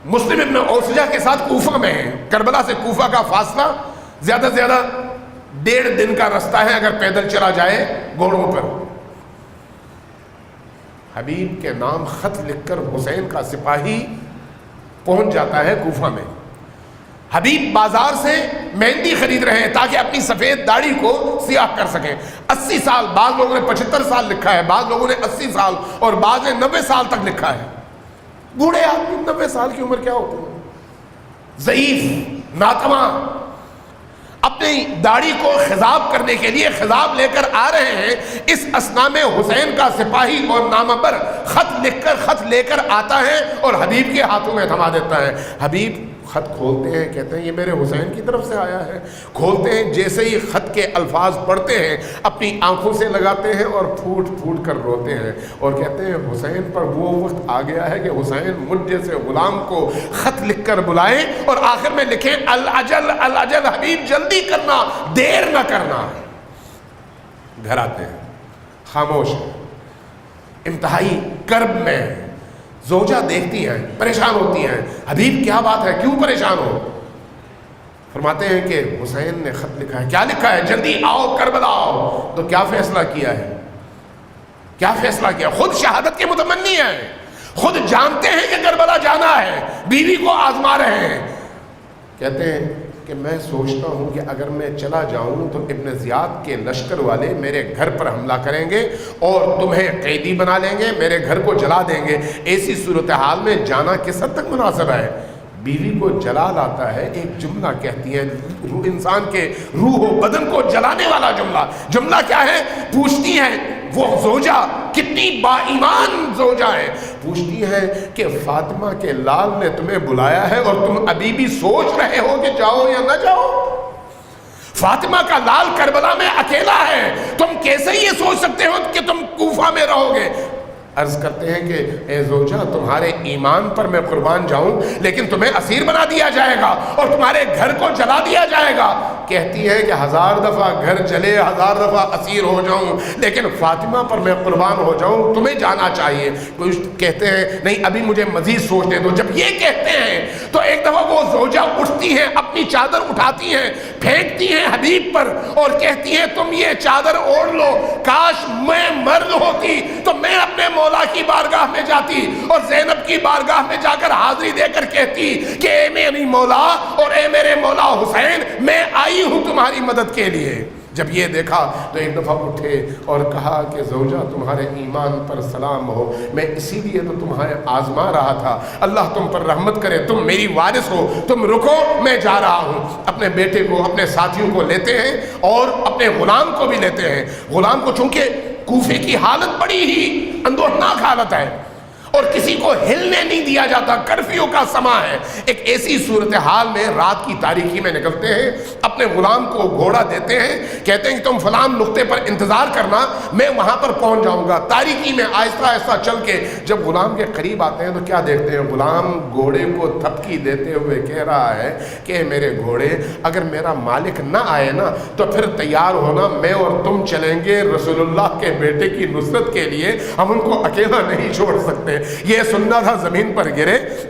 Speaker 2: مسلم ابن اوسجہ کے ساتھ کوفہ میں ہیں، کربلا سے کوفہ کا فاصلہ زیادہ سے زیادہ 1.5 دن کا رستہ ہے اگر پیدل چلا جائے گھوڑوں پر۔ حبیب کے نام خط لکھ کر حسین کا سپاہی پہنچ جاتا ہے کوفہ میں۔ حبیب بازار سے مہندی خرید رہے ہیں تاکہ اپنی سفید داڑھی کو سیاہ کر سکیں۔ 80 سال، بعض لوگوں نے 75 سال لکھا ہے، بعض لوگوں نے 80 سال اور بعض نے 90 سال تک لکھا ہے۔ بوڑھے آدمی 90 سال کی عمر کیا ہوتی ہے، ضعیف، ناتواں، اپنی داڑھی کو خضاب کرنے کے لیے خضاب لے کر آ رہے ہیں۔ اس اثنا میں حسین کا سپاہی اور نامہ پر خط لکھ کر خط لے کر آتا ہے اور حبیب کے ہاتھوں میں تھما دیتا ہے۔ حبیب خط کھولتے ہیں، کہتے ہیں یہ میرے حسین کی طرف سے آیا ہے۔ کھولتے ہیں، جیسے ہی خط کے الفاظ پڑھتے ہیں اپنی آنکھوں سے لگاتے ہیں اور پھوٹ پھوٹ کر روتے ہیں اور کہتے ہیں حسین پر وہ وقت آ گیا ہے کہ حسین مجھ جیسے غلام کو خط لکھ کر بلائیں اور آخر میں لکھیں العجل العجل، حبیب جلدی کرنا، دیر نہ کرنا۔ گھر آتے ہیں، خاموش ہیں، انتہائی کرب میں ہیں۔ زوجہ دیکھتی ہیں، پریشان ہوتی ہیں، حبیب کیا بات ہے، کیوں پریشان ہو؟ فرماتے ہیں کہ حسین نے خط لکھا ہے۔ کیا لکھا ہے؟ جلدی آؤ، کربلا آؤ۔ تو کیا فیصلہ کیا ہے؟ کیا فیصلہ کیا؟ خود شہادت کے متمنی ہیں، خود جانتے ہیں کہ کربلا جانا ہے، بیوی کو آزما رہے ہیں۔ کہتے ہیں کہ میں سوچتا ہوں کہ اگر میں چلا جاؤں تو ابن زیاد کے لشکر والے میرے گھر پر حملہ کریں گے اور تمہیں قیدی بنا لیں گے، میرے گھر کو جلا دیں گے۔ ایسی صورتحال میں جانا کس حد تک مناسب ہے؟ بیوی کو جلال آتا ہے، ایک جملہ کہتی ہے، انسان کے روح و بدن کو جلانے والا جملہ۔ جملہ کیا ہے؟ پوچھتی ہیں وہ زوجہ کتنی با ایمان زوجہ ہے، پوچھتی ہے کہ فاطمہ کے لال نے تمہیں بلایا ہے اور تم ابھی بھی سوچ رہے ہو کہ جاؤ یا نہ جاؤ؟ فاطمہ کا لال کربلا میں اکیلا ہے، تم کیسے یہ سوچ سکتے ہو کہ تم کوفہ میں رہو گے؟ عرض کرتے ہیں کہ اے زوجہ تمہارے ایمان پر میں قربان جاؤں لیکن تمہیں اسیر بنا دیا جائے گا اور تمہارے گھر کو جلا دیا جائے گا۔ کہتی ہے کہ 1000 دفعہ گھر جلے 1000 دفعہ اسیر ہو جاؤں لیکن فاطمہ پر میں قربان ہو جاؤں، تمہیں جانا چاہیے۔ کہتے ہیں نہیں ابھی مجھے مزید سوچنے دو۔ جب یہ کہتے ہیں تو ایک دفعہ وہ زوجہ اٹھتی ہیں، اپنی چادر اٹھاتی ہیں، پھینکتی ہیں حبیب پر اور کہتی ہیں تم یہ چادر اوڑھ لو، کاش میں مرد ہوتی تو میں اپنے مولا کی بارگاہ میں جاتی اور زینب کی بارگاہ میں جا کر حاضری دے کر کہتی کہ اے میری مولا اور اے میرے مولا حسین، میں آئی ہوں تمہاری مدد کے لیے۔ جب یہ دیکھا تو ایک دفعہ اٹھے اور کہا کہ زوجہ تمہارے ایمان پر سلام ہو، میں اسی لیے تو تمہیں آزما رہا تھا، اللہ تم پر رحمت کرے، تم میری وارث ہو، تم رکو میں جا رہا ہوں۔ اپنے بیٹے کو اپنے ساتھیوں کو لیتے ہیں اور اپنے غلام کو بھی لیتے ہیں۔ غلام کو چونکہ کوفے کی حالت بڑی ہی اندوہناک حالت ہے اور کسی کو ہلنے نہیں دیا جاتا، کرفیو کا سما ہے، ایک ایسی صورتحال میں رات کی تاریکی میں نکلتے ہیں، اپنے غلام کو گھوڑا دیتے ہیں، کہتے ہیں کہ تم فلاں نقطے پر انتظار کرنا، میں وہاں پر پہنچ جاؤں گا۔ تاریکی میں آہستہ آہستہ چل کے جب غلام کے قریب آتے ہیں تو کیا دیکھتے ہیں؟ غلام گھوڑے کو تھپکی دیتے ہوئے کہہ رہا ہے کہ میرے گھوڑے اگر میرا مالک نہ آئے نا تو پھر تیار ہونا، میں اور تم چلیں گے رسول اللہ کے بیٹے کی نصرت کے لیے، ہم ان کو اکیلا نہیں چھوڑ سکتے۔ یہ سننا تھا، زمین پر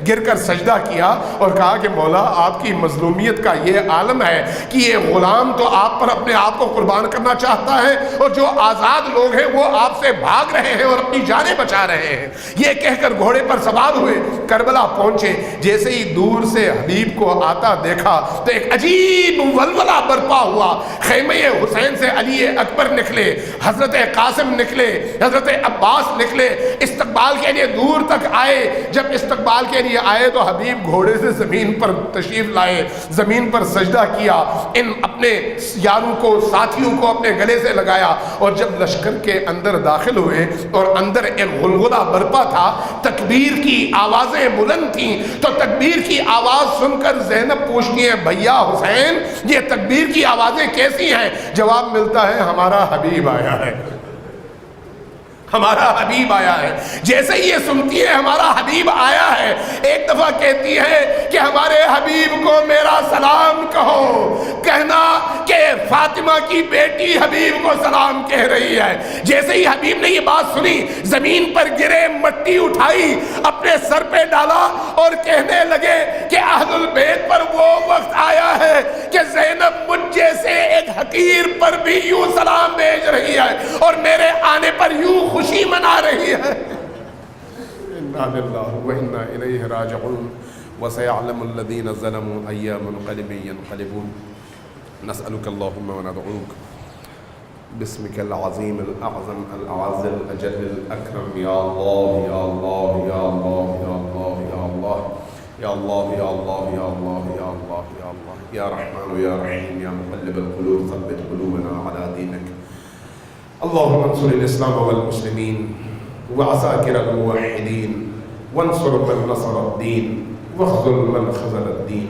Speaker 2: گر کر سجدہ کیا اور کہا کہ مولا آپ کی مظلومیت کا یہ عالم ہے کہ یہ غلام تو آپ پر اپنے آپ کو قربان کرنا چاہتا ہے اور جو آزاد لوگ ہیں وہ آپ سے بھاگ رہے ہیں اور اپنی جانیں بچا رہے ہیں۔ یہ کہہ کر گھوڑے پر سوار ہوئے کربلا پہنچے۔ جیسے ہی دور سے حبیب کو آتا دیکھا تو ایک عجیب ولولہ برپا ہوا۔ خیمہ حسین سے علی اکبر نکلے، حضرت قاسم نکلے، حضرت عباس نکلے، استقبال کے لیے دور تک آئے۔ جب استقبال کے لیے آئے تو حبیب گھوڑے سے زمین پر تشریف لائے، زمین پر سجدہ کیا، ان اپنے یاروں کو ساتھیوں کو اپنے گلے سے لگایا اور جب لشکر کے اندر داخل ہوئے اور اندر ایک غلغلہ برپا تھا، تکبیر کی آوازیں بلند تھیں، تو تکبیر کی آواز سن کر زینب پوچھتی ہے بھیا حسین یہ تکبیر کی آوازیں کیسی ہیں؟ جواب ملتا ہے ہمارا حبیب آیا ہے، ہمارا حبیب آیا ہے۔ جیسے یہ سنتی ہے ہمارا حبیب آیا ہے، ایک دفعہ کہتی ہے کہ ہمارے حبیب کو میرا سلام کہو، کہنا کہ فاطمہ کی بیٹی حبیب کو سلام کہہ رہی ہے۔ جیسے ہی حبیب نے یہ بات سنی، زمین پر گرے، مٹی اٹھائی، اپنے سر پہ ڈالا اور کہنے لگے کہ اہل البیت پر وہ وقت آیا ہے کہ زینب مجھ جیسے ایک حقیر پر بھی یوں سلام بھیج رہی ہے اور میرے آنے پر یوں خوشی منا رہی ہے۔ انا للہ و انا الیہ راجعون وسيعلم الذين ظلموا أي منقلب ينقلبون نسألك اللهم وندعوك باسمك العظيم الأعظم الأعز الأجل الأكرم يا الله يا الله يا الله يا الله يا الله يا الله يا الله يا الله يا الله يا الله يا رحمن يا رحيم يا مقلب القلوب ثبت قلوبنا على دينك اللهم انصر الإسلام والمسلمين وعساكر الموحدين وانصر من نصر الدين واخذل من خذل الدين۔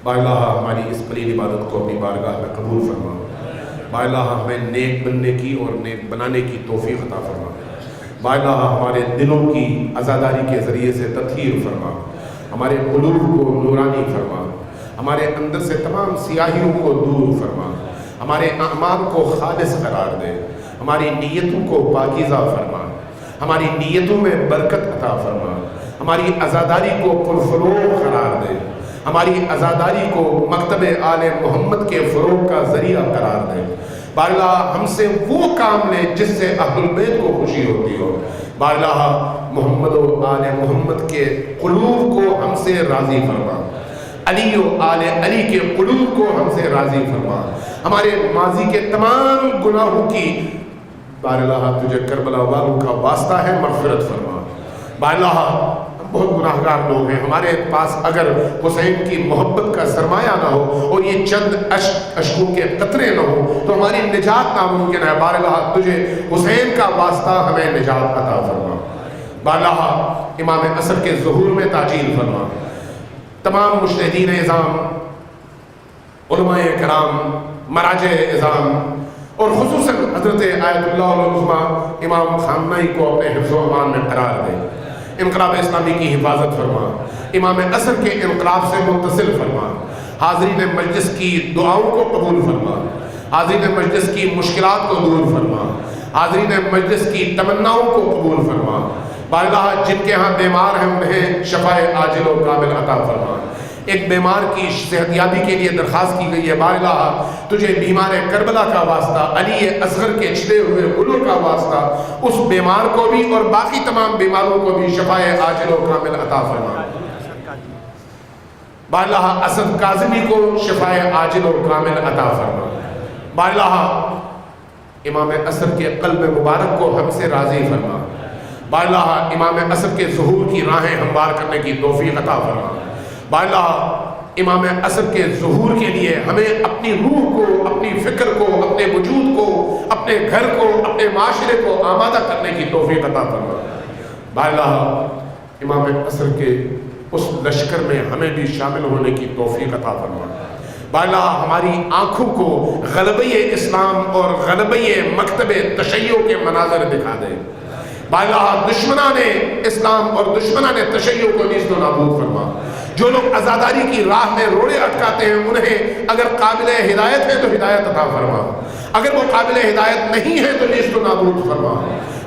Speaker 2: بااللہ ہماری اس قلیل عبادت کو اپنی بارگاہ میں قبول فرما، بااللہ ہمیں نیک بننے کی اور نیک بنانے کی توفیق عطا فرما، بااللہ ہمارے دلوں کی عزاداری کے ذریعے سے تطہیر فرما، ہمارے قلوب کو نورانی فرما، ہمارے اندر سے تمام سیاہیوں کو دور فرما، ہمارے اعمال کو خالص قرار دے، ہماری نیتوں کو پاکیزہ فرما، ہماری نیتوں میں برکت عطا فرما، ہماری عزاداری کو پرفروغ قرار دے، ہماری عزاداری کو مکتب آل محمد کے فروغ کا ذریعہ قرار دے۔ بااللہ ہم سے وہ کام لے جس سے اہل البیت کو خوشی ہوتی ہو، بااللہ محمد و آل محمد کے قلوب کو ہم سے راضی فرما، علی و آل علی کے قلوب کو ہم سے راضی فرما، ہمارے ماضی کے تمام گناہوں کی بااللہ تجھے کربلا والوں کا واسطہ ہے مغفرت فرما، بالا بہت گناہگار لوگ ہیں، ہمارے پاس اگر حسین کی محبت کا سرمایہ نہ ہو اور یہ چند اشکوں کے قطرے نہ ہو تو ہماری نجات ناممکن ہے۔ باراللہ تجھے حسین کا واسطہ ہمیں نجات عطا فرما۔ باراللہ امام عصر کے ظہور میں تعجیل فرما۔ تمام مجتہدین اعظام، علماء کرام، مراجع اعظام اور خصوصاً حضرت آیت اللہ العظمیٰ امام خامنہئی کو اپنے حفظ و امان میں قرار دے، انقلاب اسلامی کی حفاظت فرما، امام عصر کے انقلاب سے متصل فرما، حاضرین مجلس کی دعاؤں کو قبول فرما، حاضرین مجلس کی مشکلات کو دور فرما، حاضرین مجلس کی تمناؤں کو قبول فرما۔ باراللہ جن کے ہاں بیمار ہیں انہیں شفاء عاجل و کامل عطا فرما۔ ایک بیمار کی صحت یابی کے لیے درخواست کی گئی ہے، باراللہ تجھے بیمار کربلا کا واسطہ، علی اصغر کے چھڑے ہوئے گلوں کا واسطہ اس بیمار کو بھی اور باقی تمام بیماروں کو بھی شفاء عاجل و کامل عطا فرما۔ باراللہ اسد کاظمی کو شفاء عاجل و کامل عطا فرما۔ باراللہ امام عصر کے قلب مبارک کو ہم سے راضی فرما۔ باراللہ امام عصر کے ظہور کی راہیں ہموار کرنے کی توفیق عطا فرما۔ باراللہ امام عصر کے ظہور کے لیے ہمیں اپنی روح کو، اپنی فکر کو، اپنے وجود کو، اپنے گھر کو، اپنے معاشرے کو آمادہ کرنے کی توفیق عطا فرما۔ باراللہ امام عصر کے اس لشکر میں ہمیں بھی شامل ہونے کی توفیق عطا فرما۔ باراللہ ہماری آنکھوں کو غلبہ اسلام اور غلبہ مکتب تشیع کے مناظر دکھا دے۔ باراللہ دشمنان اسلام اور دشمنان تشیع کو نیست و نابود فرما۔ جو لوگ عزاداری کی راہ میں روڑے اٹکاتے ہیں انہیں اگر قابل ہدایت ہے تو ہدایت عطا فرما، اگر وہ قابل ہدایت نہیں ہے تو نیست و نابود فرما۔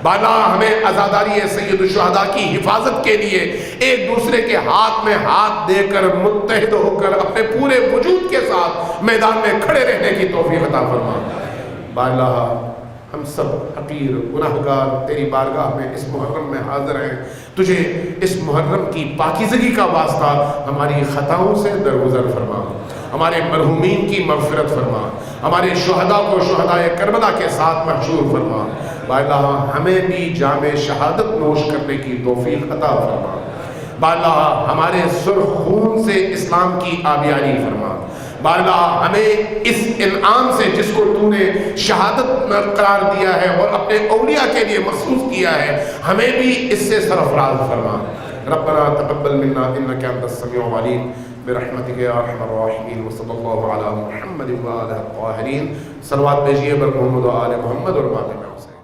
Speaker 2: باراللہ ہمیں عزاداری سید الشہداء کی حفاظت کے لیے ایک دوسرے کے ہاتھ میں ہاتھ دے کر متحد ہو کر اپنے پورے وجود کے ساتھ میدان میں کھڑے رہنے کی توفیق عطا فرما۔ باراللہ ہم سب حقیر گناہگار تیری بارگاہ میں اس محرم میں حاضر ہیں، تجھے اس محرم کی پاکیزگی کا واسطہ ہماری خطاؤں سے درگزر فرما، ہمارے مرحومین کی مغفرت فرما، ہمارے شہداء کو شہداء کربلا کے ساتھ محشور فرما۔ باراللہ ہمیں بھی جام شہادت نوش کرنے کی توفیق عطا فرما۔ باراللہ ہمارے سرخ خون سے اسلام کی آبیاری فرما۔ باراللہ ہمیں اس انعام سے جس کو تو نے شہادت قرار دیا ہے اور اپنے اولیاء کے لیے مخصوص کیا ہے، ہمیں بھی اس سے سرفراز فرما۔ ربنا تقبل منا انک انت السمیع العلیم برحمتک یا ارحم الراحمین وصلی اللہ علی محمد وآلہ الطاہرین۔ صلوات بھیجیے بر محمد و آل محمد اور ماتم حسین۔